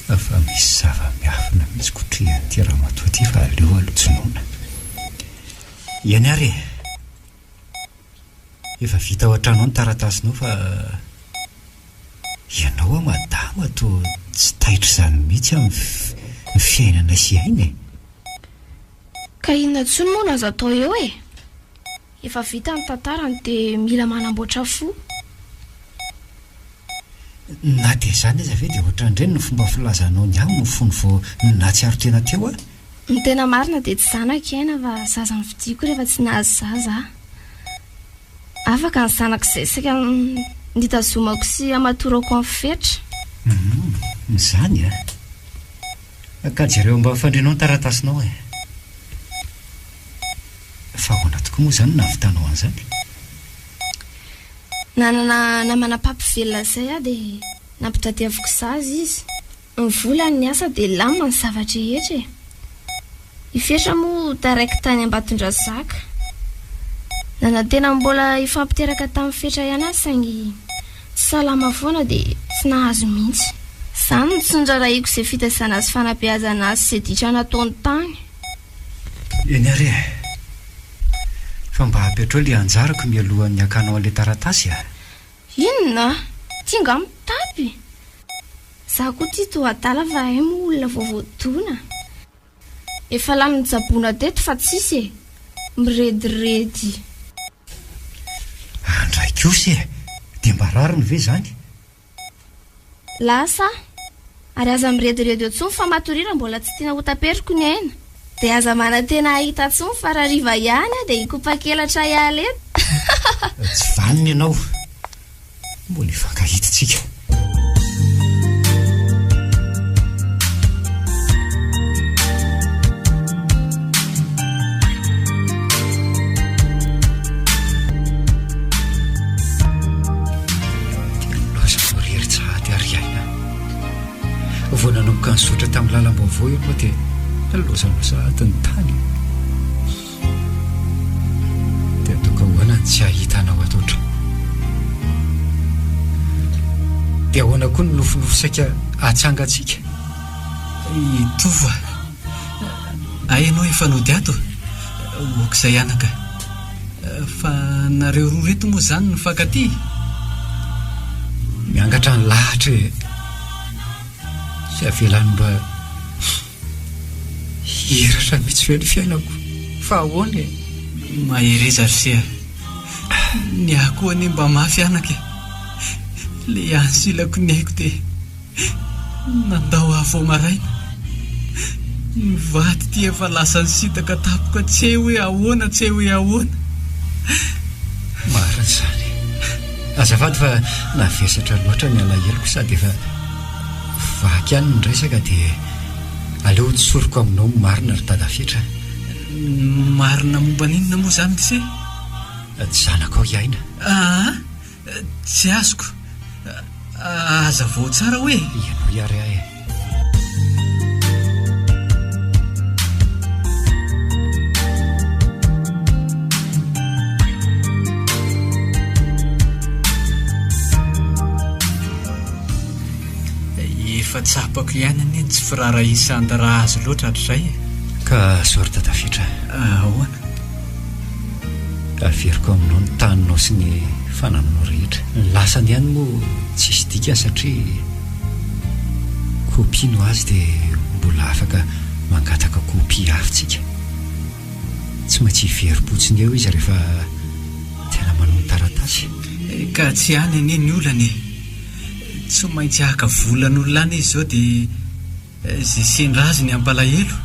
fa misy zava-miafina mihitsy kotrihan'ity raha matoa ty fa aleo alotsinoana. Iany ary efa vita ao an-trano ny taratasinao fa ianao madama to tsy taitra izany mihitsy amin'ny fiainana sy aina. Ka inona tsony moa nazo atao eo Efa vita ny tantarany dia mila manamboatra fo. na dia izany izy ave dia ohatra indreny ny fomba filazanao ny aminy fony vo natsiaro tena teo a ny tena marina dia tsy zanaka aina fa zaza ny vidiako rehefa tsy nahazo zaza afaka ny zanaka izay saka nitazomako sy amatorako amin'ny fetra zany a ka jereo mba fandrinao ny taratasinao e fa hoana tokoa moa izany navitanao an'izany nanana namana papy velona izay dia nampitadiaviko zaza izy ny volany ny asa dia lamina ny zavatra rehetra ifetra moa taraiky tany Ambatondrazaka tena mbola ifampiteraka tamin'ny fetra ihany azy saingy salama foana dia tsy nahazo mihitsy izany nitsondra rahiko izay fitazana azy fanabeazana azy izay ditra nataony tany eny ary fa mba hapetrao ilay anjarako mialohan'ny akanao an'ilay taratasy inona tinga mitapy za koa ty to adala fa hay moa olona voavoadona efa lany nijaboana teto fa tsisy mirediredy andraikosy dia mba rariny ve zany lasa ary aza mirediredy eo tsony fa matorira mbola tsy tiana ho taperiko ny aina dia aza mana tena ahita tsony fa raha riva ihany dia hikopakelatra iala eto tsy vaniny ianao mbola ifankahitatsika vao nanomboka ny sotra tamin'ny lalam-baovao io moa dia lozalosa atiny tany dia ataoka hoana ny tsy hahitanao atotra dia ahoana koa ny nofinofo saika atsangatsika itova ainao efa nody ato okizay anaka fa nareo roa reto moa zany ny fankaty miangatra ny lahatra sy avelany mba hiratra mitsy ve ny fiainako fa ahoana mahereza rysea ny akoa any mba mafy anaka le ansilako ny haiko dia nandao avao maraina ny vaty ty efa lasa ny sitaka tapoka tsy hoe ahoana tsy hoe ahoana marina zany azafady fa navesatra loatra ny alaheloko sady efa vaky ihany ny resaka dia aleo tsoroko aminao marina ry dadafetra marina momba ninona moa zany se tsy zanako ao iaina tsy azoko aza vao tsara hoe ianao iary ahy efa tsapako ihany aneny tsy firara isandaraha azy loatra hatr'izay ka zory dadafetra ahoana averiko aminao ny taninao sy ny fanananao rehetra ny lasany ihany moa tsisy dika satria kopino azy dia mbola afaka mangataka kopi afitsika tsy maintsy hiverim-potsiny eo izy rehefa tena manao ny taratasy ka tsy any ane ny olany tsy maintsy ahaka volan'olona any izy zao dia zay sendrazy ny ampalahelo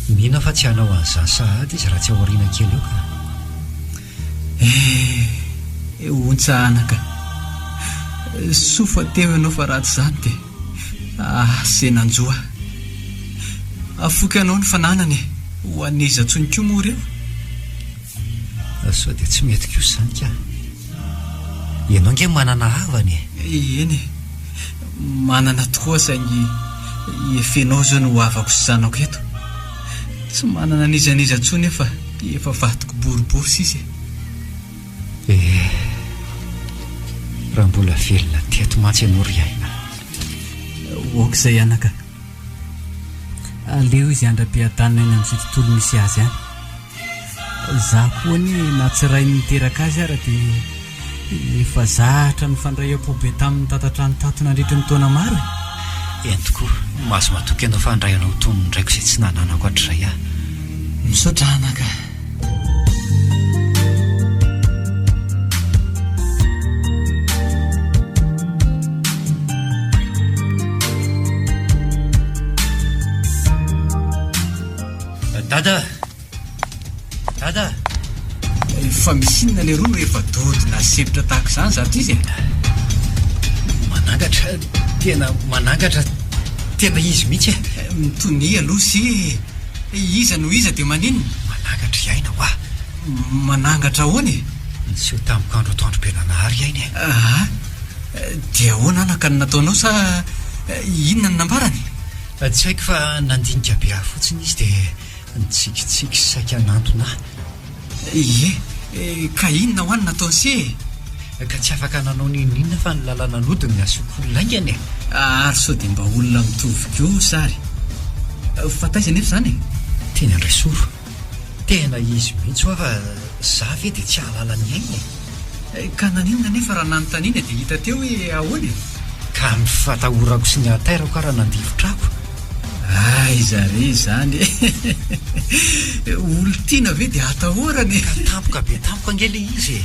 mihina fa tsy hanao an'izany sahady izy raha tsy aoriana kely eo ka ontsahanaka sofa teo ianao fa ratsy zany dia senanjoa afoky anao ny fananany ho aniza tsonyko moa reo sao dia tsy mety ko zany ka ianao nge manana havany eny manana tokoa saingy efenao zao no havako sy zanako eto tsy manana nizaniza tsony efa vatiko boribory sisy raha mbola velona teto mantsy ianao ry aina okizay anaka aleo izy andram-piadanina eny amin'izay tontolo misy azy any za koa ny natsirai ny miteraka azy ara dia efa zahatra ny fandraiam-pobe tamin'ny tatatrano tato nandritra ny taona maro eny tokoa mahazo matoky ianao fandraianao tonony ndraiko izay tsy nananako hatrizay ahy misaotra anaka dada fa misinina le roa efa dodina sevitra tahaka izany zato izy manangatra tena izy mihitsy mitony aloha sy iza no iza dia maninona manangatra iaina hoa manangatra ahoany sy ho tamiko andro atoandro be nanahary iainy dia ahoana anaka ny nataonao sa inona ny nambarany tsy haiko fa nandinika be ahy fotsiny izy dia nitsikitsiky saika nantona ka inona ho any nataony sy ka tsy afaka nanao ninina fa ny lalàna nodiny ny asokololaingany ary sao dia mba olona mitoviko sary fataiza nefa izany teny andray soro tena izy mihitsy hoa fa za ve dia tsy ahalala ny ainy ka naninona nefa raha nanontaniana dia hita teo hoe ahoany ka mifatahorako sy ny atairako raha nandivotrako zare izany olo-tiana ve dia atahorany tampoka be tampoka angely izy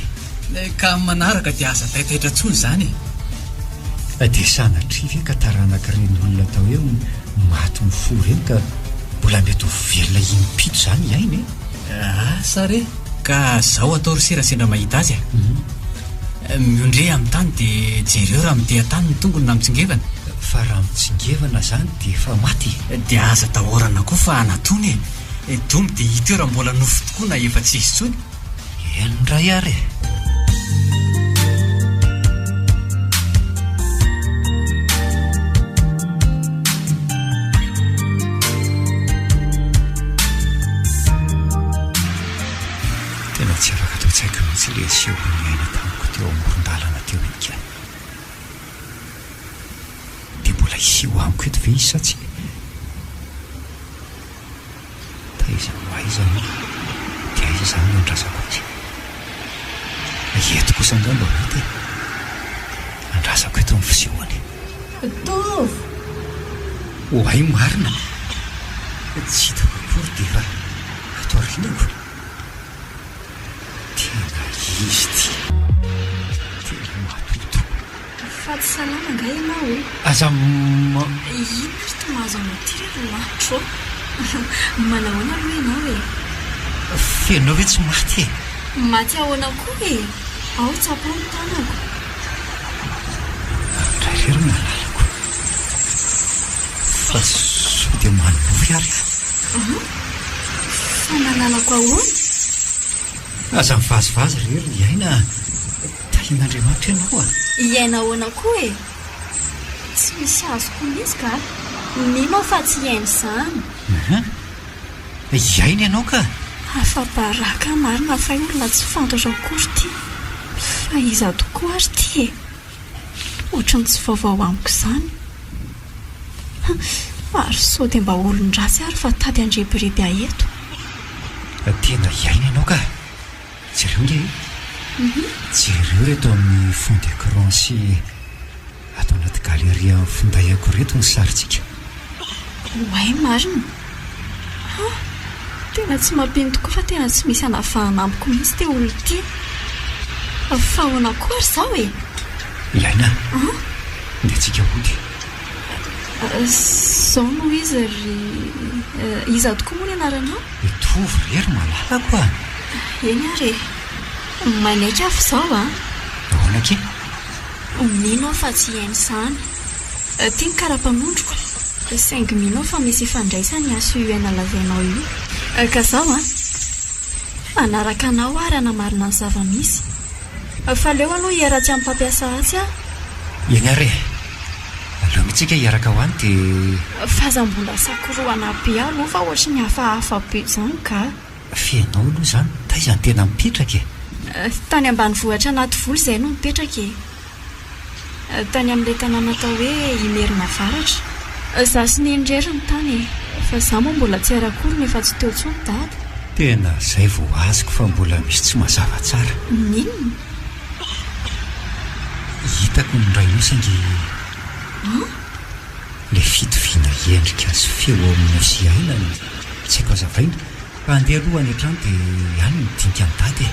ka manaraka dia aza taitaitra ntsony izany dia sanatrivy ka taranakireny olona atao hoe maty mifo reny ka mbola mety ho velona impito izany iainy sare ka zaho atao ry serasendra mahita azy miondre amin'ny tany dia jereo raha midea-tany ny tongony na mitsingevana fa raha mitsingevana izany dia efa maty dia aza tahorana koa fa anatony domy dia hita eo raha mbola nofo tokoa na efa tsy izy tsony enondray ary tena tsy afaka atao tsaiko mihitsy le seho'ny aina tamiko teo amoron-dalana teo ika dia mbola iseho amiko eto ve izy sa tsy taiza noaizany dia aiza izany no andrazako azy eto kosa angamba hita andrazako eto amin'ny fisehoany tov hoay marina tsy hitako akory dia fa atao rinako tena izy ty tena matoto fa tsy salama nga ianao aza ino ry tomazo anao ty rery matro manahoana aloha ianao fenao hoe tsy maty maty ahoana koa ao tsapo ny tanako ndray rery malalako fa so dia manovy ary fa malalako ahoana aza mivazivazy rery iaina tahin'andriamanitra ianao iaina ahoana koa tsy misy azoko misy ka mino fa tsy iaina izany iaina ianao ka afabaraka marina fa olona tsy fantatra akory ty fa iza tokoa ary ty ohatrany tsy vaovao amiko izany ary sao dia mba olon-dratsy ary fa tady andrebireby aeto tena iaina ianao ka jereo nge jereo reto amin'ny fond d'écran sy atao anaty galeria fondayako reto ny saritsika hoay marina tena tsy mampino tokoa fa tena tsy misy anavahana amiko mihitsy te olo ty fa ahoana koa ary zao iaina dia tsika hody zao no izy ry iza tokoa moa ny anaranao mitovy rery malalako eny ary manaitra afo zao ahoana ke mino fa tsy hainy izany tia ny kara-panondroko saingy mino fa misy ifandraisany aso ioaina lazainao io ka zao anaraka anao ary anamarina ny zava-misy fa leo aloha hiara-tsy amin'ny mpampiasa atsy eny ary aleo mitsika hiaraka ho any dia fazambola sakoroana be aloha fa ohatry ny hafahafa be izany ka fianao aloha izany taizany tena mipetraka tany ambany vohatra anaty voly izay no mipetraka tany amin'ilay tanàna atao hoe imerina varatra za sy ny indrery ny tany fa za moa mbola tsy arakory nefa tsy teo tsony dady tena izay vao azoko fa mbola misy tsy mazava tsara ninona hitako ny ray osangy le fitoviana endrika sy feo amin'ny sy aina tsy haiko azavaina fa andeha aloha any an-trano dia any midinika ny dady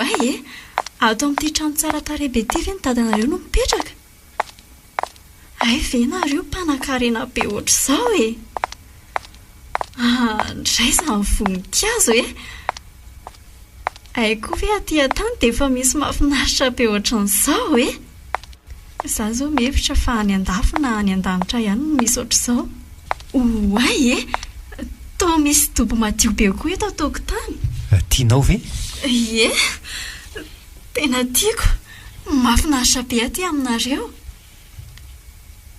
ay e ato amin'ity trano tsara tarehibe ity ve ny dadanareo no mipetraka ay ve nareo mpanan-karena be ohatr'izao e ndray izany voninkazo e ay koa ve aty an-tany dia efa misy mahafinaritra be ohatran'izao e izaho zao mihevitra fa any andafy na any an-danitra ihany no misy ohatr'izao ay e toa misy dobo madio be koa eto an-tokotany tianao ve ie tena tiako mahafinaritra be aty aminareo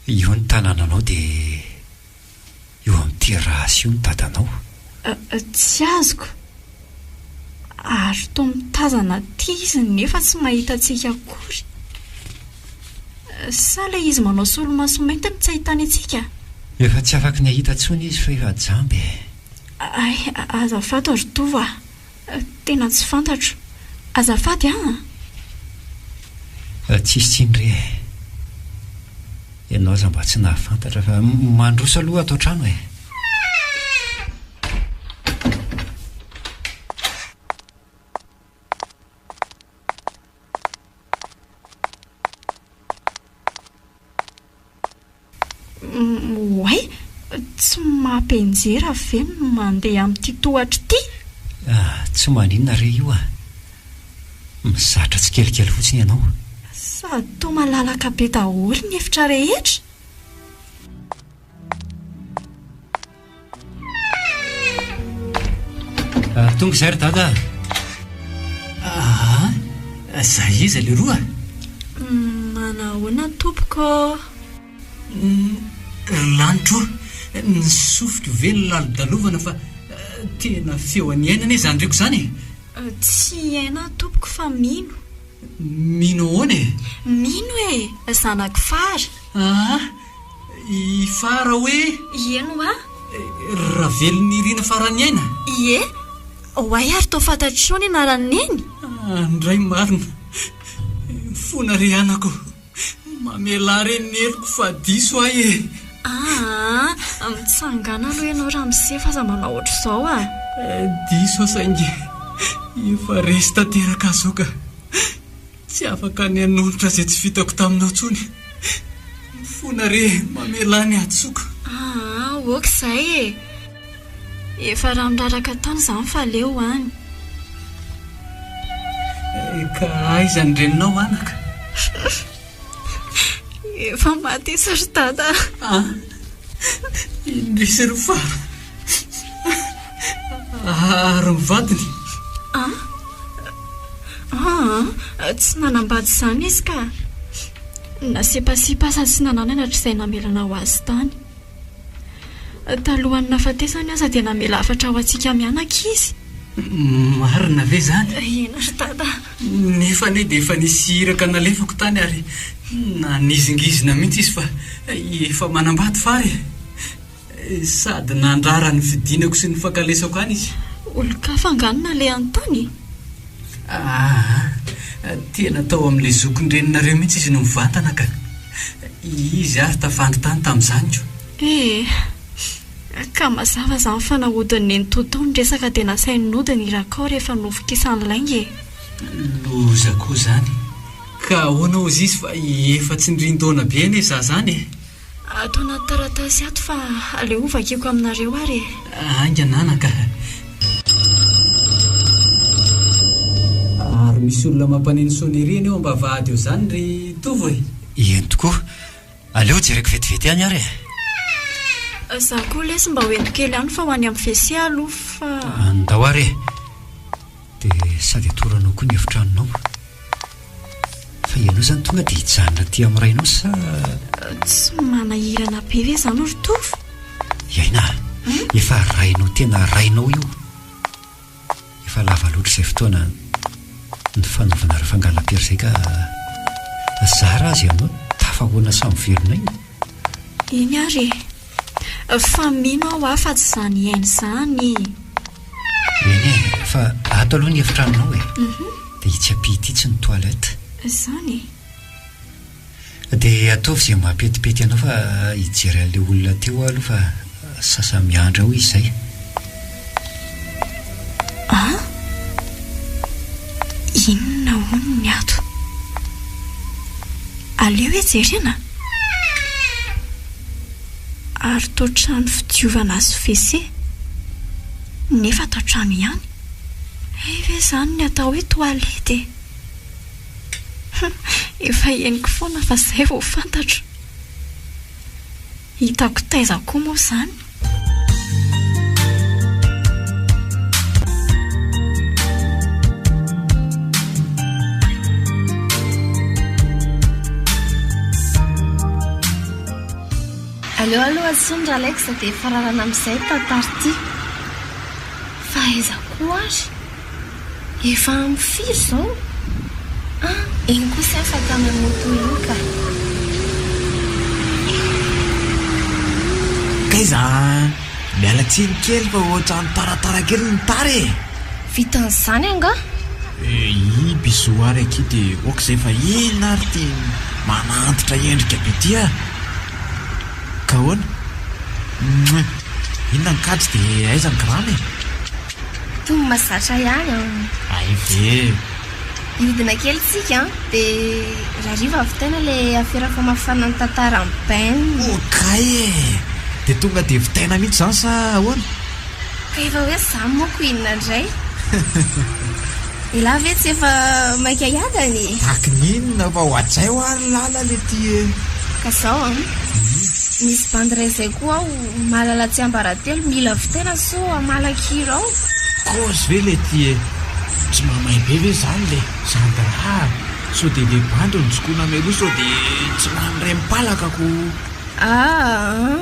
io ny tanànanao dia eo amin'ity rasy io ny dadanao tsy azoko ary toa mitazana ty izy nefa tsy mahita antsika akory sa ilay izy manao solomaso mainty no tsy ahitany antsika efa tsy afaka ny ahita ntsony izy fa efa jamby ay azafady ry tova tena tsy fantatro azafady tsisy tsinre ianao aza mba tsy nahafantatra fa mandroso aloha atao trano e oay tsy mampenjera ve no mandeha amin'ity tohatra ity tsy maninona re io mizatra tsy kelikely fotsiny ianao sady toa malalaka be daholo ny efitra rehetra tonga izay ry dada zay izy le roa manahoana tompoko lanitro ny sofiko ve ny lalo-dalovana fa tena feo any ainana e zany reko zany tsy aina tompoko fa mino ahoana e mino e zanako fara ifara hoe eno raha velony irina farany aina ie hoay ary tao fantatrao ny anarany eny andray marina fona re anako mamela reny eloko fa diso ahy e mitsangana aloha ianao raha misefa aza manao ohatr'izao diso asaingy efa resy tanteraka azoka tsy afaka ny anonitra izay tsy vitako taminao ntsony fona re mamela ny atsoko oka izay e efa raha miraraka tany izany fa leo any ka aizany reninao anaka efa maty sary dada indrisy ry fara ary mivadiny tsy nanambady izany izy ka nasipasipa sady tsy nanana hatr'izay namelana ho azy tany talohany nafatesany aza dia namela afatra ho antsika mianaka izy marina ve zany ena ry dada nefa ne dia efa nisy iraka nalefako tany ary nanizingizina mihitsy izy fa efa manambady fary sady nandrara ny fidinako sy ny fankalesako any izy olo-kafanganona le an-tany tena tao amin'ilay zokondreninareo mihitsy izy no mivantana ka izy ary tafandy tany tamin'izanyko ka mazava izany fanahodiny ny totao ny resaka dia nasainynodiny irakao rehefa novokisan'ny laingy loza koa zany ka ahoana ozy izy fa efa tsy nirindona be ane za zany atao anaty taratasy ato fa aleo vakeko aminareo ary angananaka ary misy olona mampaneny soneriana eo mba vady eo zany ry tovo e eny tokoa aleo jereko vetivety any ary za koa lesy mba hoento kely any fa ho any amin'ny vese aloha fa andao ary dia sady atoranao koa ny efitranonao fa ianao zany tonga dia hijanona ty amin'ny rainao sa tsy manahirana be ve zany ry tovo iaina efa rainao tena rainao io efa lava loatra izay fotoana ny fanaovana ry fangalam-pery izay ka zara azy ianao tafahoana samy velona iny ary fa mino aho afa tsy zany ainy zany eny fa ato aloha ny efitranonao dia hitsy apity tsy ny toalette zany dia ataovy izay mampetipety ianao fa hijery an'ilay olona teo aloha fa sasa miandra ho izy izay inona hono ny ato aleo hoe jerena ary tao trano fidiovana azy fese nefa tao trano ihany ve zany ny atao hoe toalety efa heniko foana fa zay vao fantatro hitako taiza koa moa zany aleo aloha atsondra alaiksa dia fararana amin'izay tantarity fa aiza koa ary efa mifiry izao eny kosa afaka amin'ny moto io ka kaiza miala tsiny kely fa ohatra ny taratara kely ny tary vitan'izany anga i bisoary aky dia oka izay fa ina ary ty manantitra endrika be tya ka hoana inona ny kajy dia aiza ny grany tomy mazatra ihany ay ve idina kely tsika dia rariva avy tena ilay afera famafana ny tantara ny bain okay dia tonga dia vitaina mihitsy izany sa ahoana ka efa hoe zany moako inona indray ila ve tsy efa maika iadany taky ninona fa ho atsay ho ary lala le ty ka zao misy bandray izay koa aho mahalala tsy ambaratelo mila vitaina so amalakiro ao kosy ve le ty tsy mamay be ve zany le zandra so dia le bandy ny jokona meloa so dia tsy manray mipalakako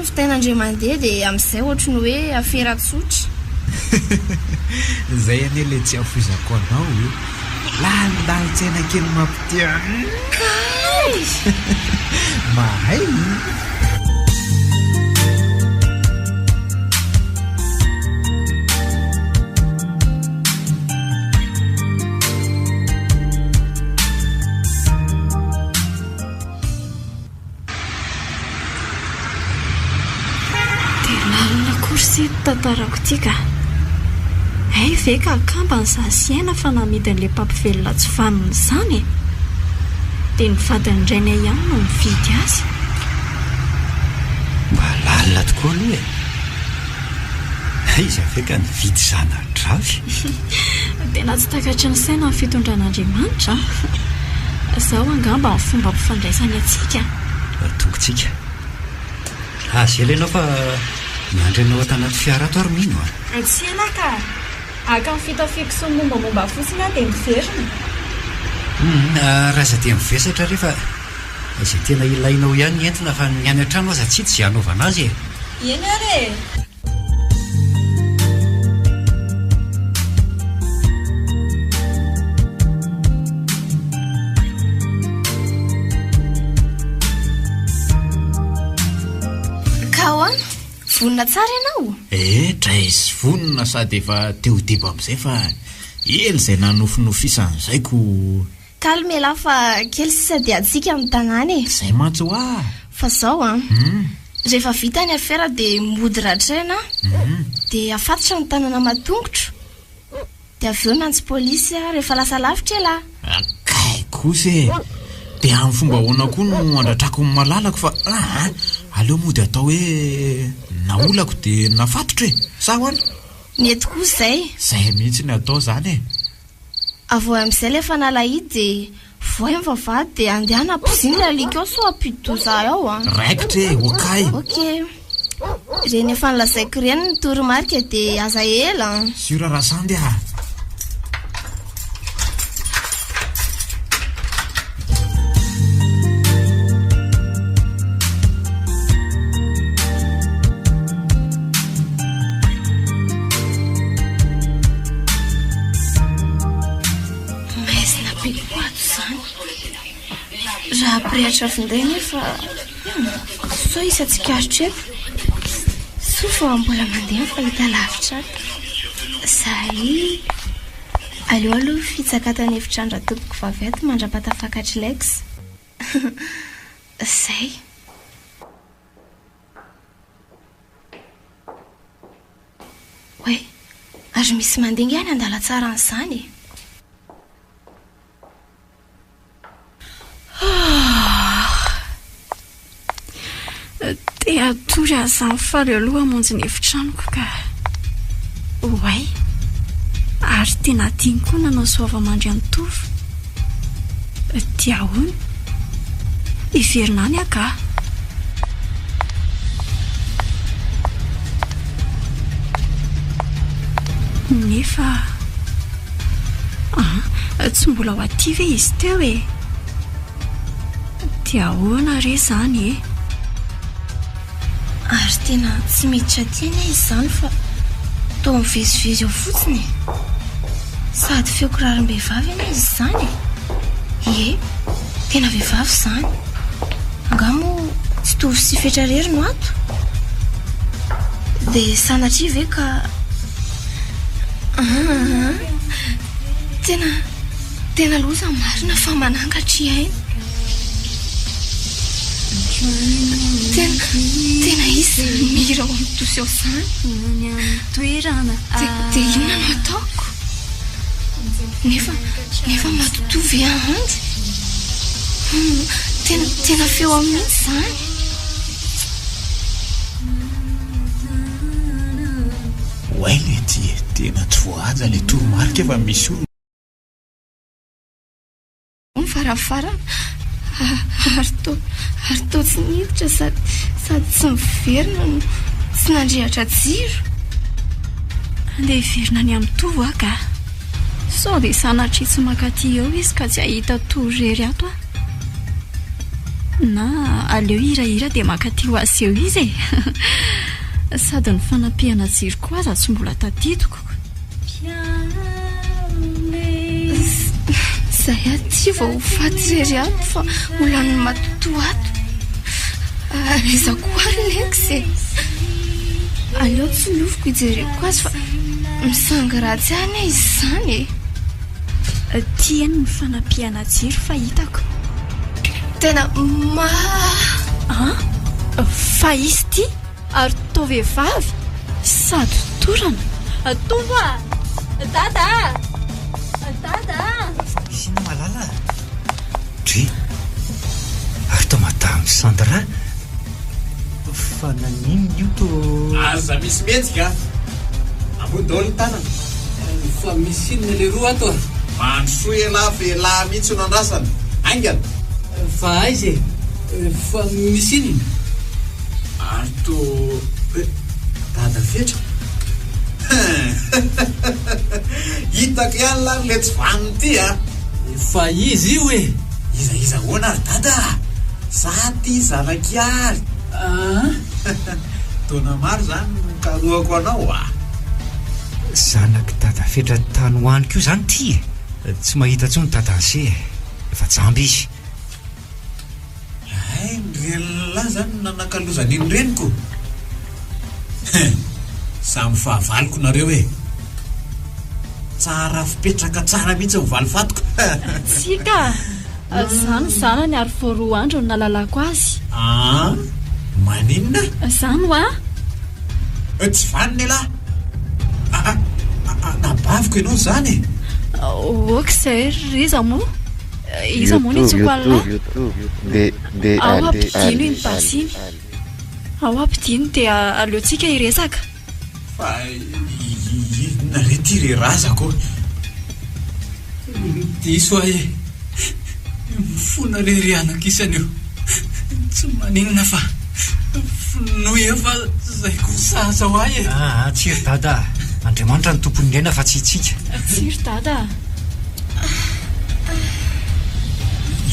vitaina andre mandeha dia amin'izay ohatra ny hoe afera tsotra zay ane le tsy afozako anao io lalintsaina kely mampitia mahay tantarako ty ka ay ve ka akamba ny zasiaina fa namidin'le papvelona tsy fanony izany dia ny vadin'indraina ihany no mividy azy mba lalina tokoa aloha izy ave ka nividy zanadravy tena tsy takatry ny saina ny fitondran'Andriamanitra zaho angamba ny fomba mpifandraisany atsika tongotsika azy elenao fa miandrenao atanaty fiara ato ary mino tsy ela ka aka ny fitafikso mombamomba fotsiny a dia miverina raha za dia mivesatra rehefa izay tena ilainao ihany ny entina fa ny any an-trano aza tsy tsy hanaovana azy eny are vonina tsara ianao draizy vonina sady efa teo deba amin'izay fa ely izay nanofinofisanyizay ko kalmela fa kely sisa dia atsika amin'ny tanàna izay mantsy ho fa zao rehefa vita ny afera dia mody ratraina dia afatotra ny tanàna matongotro dia avy eo mantsy polisy rehefa lasa lavitra ela kay kosa dia amin'ny fomba hoana koa no andratrako ny malalako fa aleo mody atao hoe naolako dia nafatotra sa hoana mety koa izay mihitsy ny atao zany avo amin'izay lefa nalahidy dia voay ny vavahady dia andehana ampoziny laliko ao so ampidi-doza ao raikitra okay reny efa nilazaiko reny ny toromarika dia aza ela sura rasandy raha pirehatra finday nefa so isy atsikaritra eto so fa mbola mandeha fahita lavitra zay aleo aloha fitsakatany efitrandra toboko vavety mandrapatafakatry lex zay hoe ary misy mandinga ihany andala tsara n'izany dia atory azany fa leo aloha hamonjy ny efitranoko ka oay ary tena tiany koa nanao soava-mandry antovy dia hono iverina any aka nefa tsy mbola ho aty ve izy teo e dia hoana re zany e ary tena tsy miditra tiany izy zany fa to mivezivezy ao fotsiny sady feokorarim-behivavy ana izy zany ie tena vehivavy zany angamo tsy tovy sy fetrarery no ato dia sanatria ve ka tena loza marina fa manangatry aina tena izy mira ao amin'ny tosy ao zany ny amin'ny toerana dia inona no ataoko nefa matotovy ahandro tena feo amin'itsy zany oay le ty tena tsy voahaja le toromarika fa misy olo farafarana ary to tsy niditra sady tsy miverina no tsy nandrehatra jiro andeha hiverina ny amin'ny tovo aka sao dia sanatry tsy makaty eo izy ka tsy ahita torery ato na aleo hirahira dia makaty ho azy eo izy e sady ny fanampihana jiro koa aza tsy mbola tadidiko zay aty vao ho fatyrery ato fa olany matoto ato rezako ary lekse aleo tsy loviko ijereko azy fa misanga ratsy any izy zany e tiany ny fanampihana jiro fa hitako tena fa izy ty ary to vehivavy sady torana tovo dada isina malala dre ary to madame Sandra fa nanino io to aza misy mihetsika ambony daholo ny tanana fa misy inona le roa ato mandrosoa ela velahy mihitsy ho nandrasana aingana fa aizy fa misy inona ary to dada fetra hitako ihany lany le tsy vaniny ty fa izy io e iza hoana ary dada za ty zanaky ary tona maro zany karoako anao zanaky dada fetra tany hoaniko io zany ty e tsy mahita tsony dadase efa jamby izy ay nyrelolahy zany nanakalozany iny reniko samy fahavaloko nareo e tsara fipetraka tsara mihitsy mivaly fatoko tsika zany zanany ary vo roa andro no nalalako azy maninona zany ho tsy vaniny elahy nabaviko ianao zany okzay iza moa ny tsoko alina ao ampidino iny basiny ao ampidino dia aleotsika hiresaka fa nare ty rerazako diso ae mifona rereanako isan'io tsy maninona fa finoy efa zay ko saza ho ay tsiry dada andriamanitra ny tompony indrena fa tsy itsika tsiry dada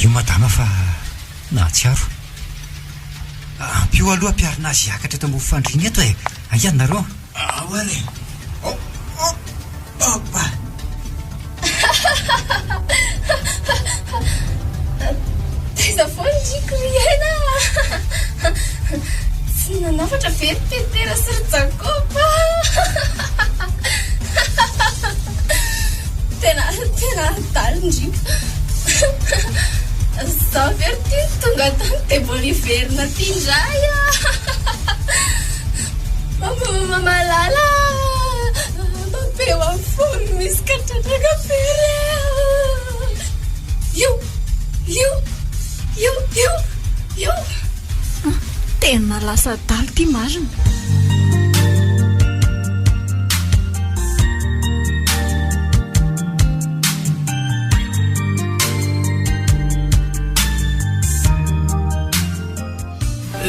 io madama fa nahatsiaro ampio aloha ampiarina azy akatra eto ambony fandriny eto e aiany nareo aoare opa taiza foana driko riena tsy nanafatra very tetera sy ry jakoba tena dalindriko za very ty tonga tany teboliverina ty ndray mamalala mapeo amin'ny fony misy katratraka fery tena lasa daly ty marina.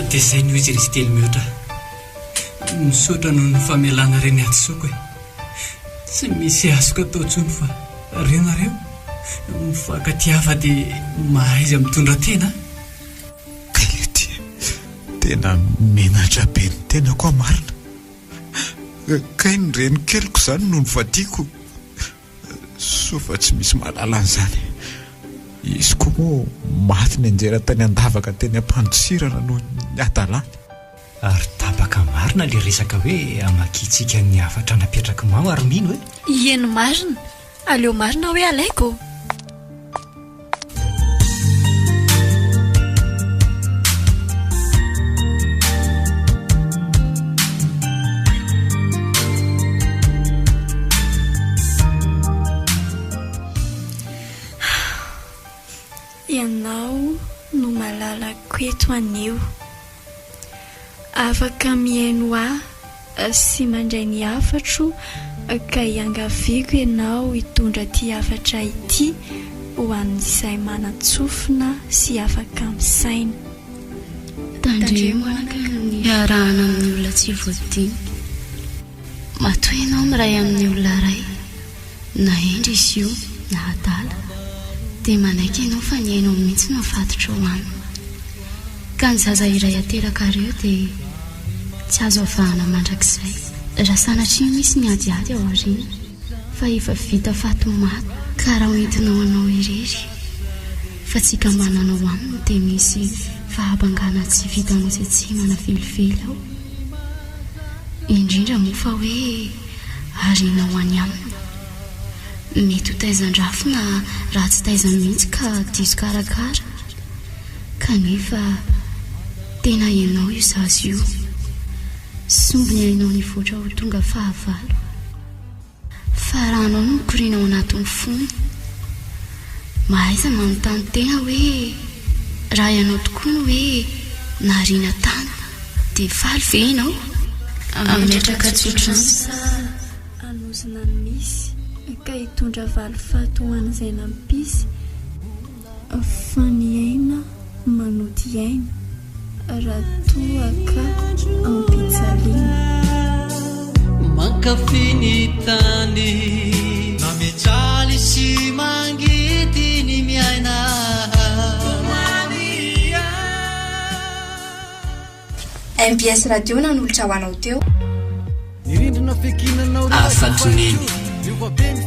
dia izay no izy izy telo mihoatra misotra no ny famelana reny atysoko e tsy misy azoka atao ntsony fa reo nareo mifakatiava dia mahaizy mitondra tena ty tena menatra be ny tena koa marina kay ny reny keliko izany no nyfatiako so fa tsy misy mahalala an'izany izy koa moa maty ny anjera tany andavaka teny ampandosirana no ny adalany ary tabaka marina le resaka hoe amakitsika ny afatra napetraka mao ary mino hoe ieno marina aleo marina hoe alaiko ianao no malalako eto anio afaka miaino aho sy mandray ny afatro ka iangaviako ianao hitondra ty afatra ity ho an'izay manatsofina sy afaka misaina tandremonaka ny arahana amin'ny olona tsy voadiny matoa ianao miray amin'ny olona ray na endry izy io na adala dia manaiky ianao fa ny ainao mihitsy no afatotra ho aminy ka ny zaza iray ateraka reo dia tsy azo avahana mandrakizay raha sanatria misy ny adiady ao arina fa efa vita fatomaty ka raha hoentinao anao irery fa tsika mananao aminy dia misy fahabangana tsy vitanao izay tsy manavelively ao indrindra moa fa hoe arina ho any aminy mety ho taizan-drafo na raha tsy taizan mihitsy ka diso karakara kanefa tena ianao io zazy io sombony ainao ny voatra ho tonga fahavalo fa rahanao no mikoriana ao anatin'ny fony mahaiza manontany tena hoe raha ianao tokoa no hoe nariana tany dia faly ve ianao ametraka tsotrany anosina ny misy ka hitondra valo fatohan'izay nampisy faniaina manody aina raha toaka ampitsaliana mankafiny tany nametraly sy mangity ny miaina MBS radio nanolotra ho anao teo nirindrina fekinanao afatoneny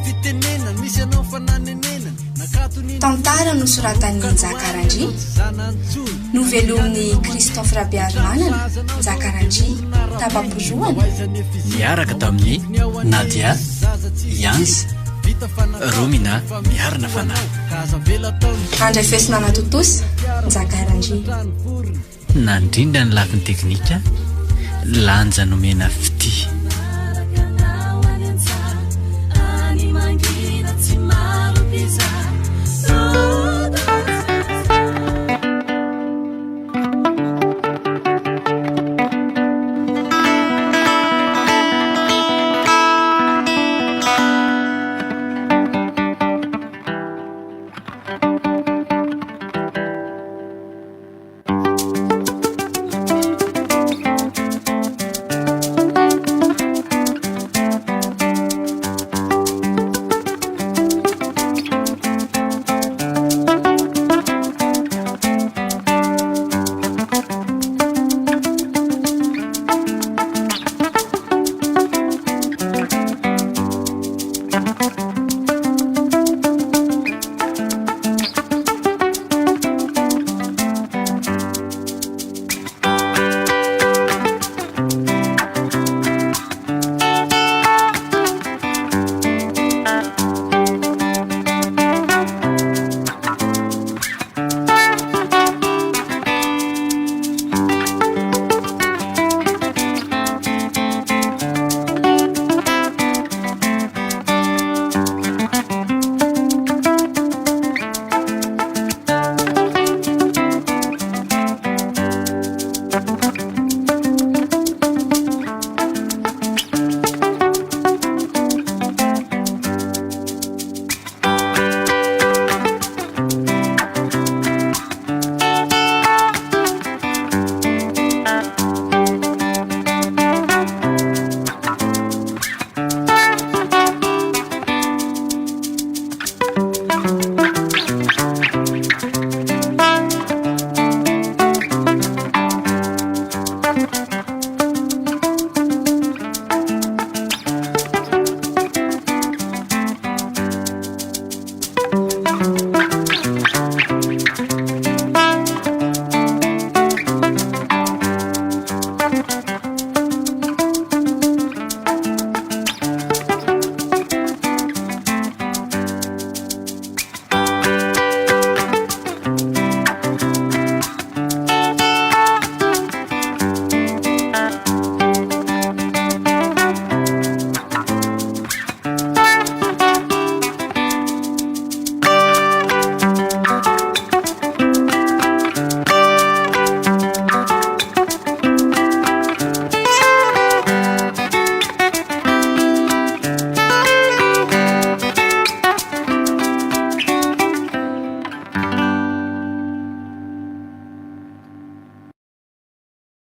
fitenena misy anao fananenena tantara nosoratan'ny Njakarandry novelomin'ny Christophe Rabiarmanana Njakarandry tapaporoana miaraka tamin'ny Nadia Yans Romina miarana fanahy andray fesina natotosy Njakarandry nandrindra ny lafiny teknika lanja nomena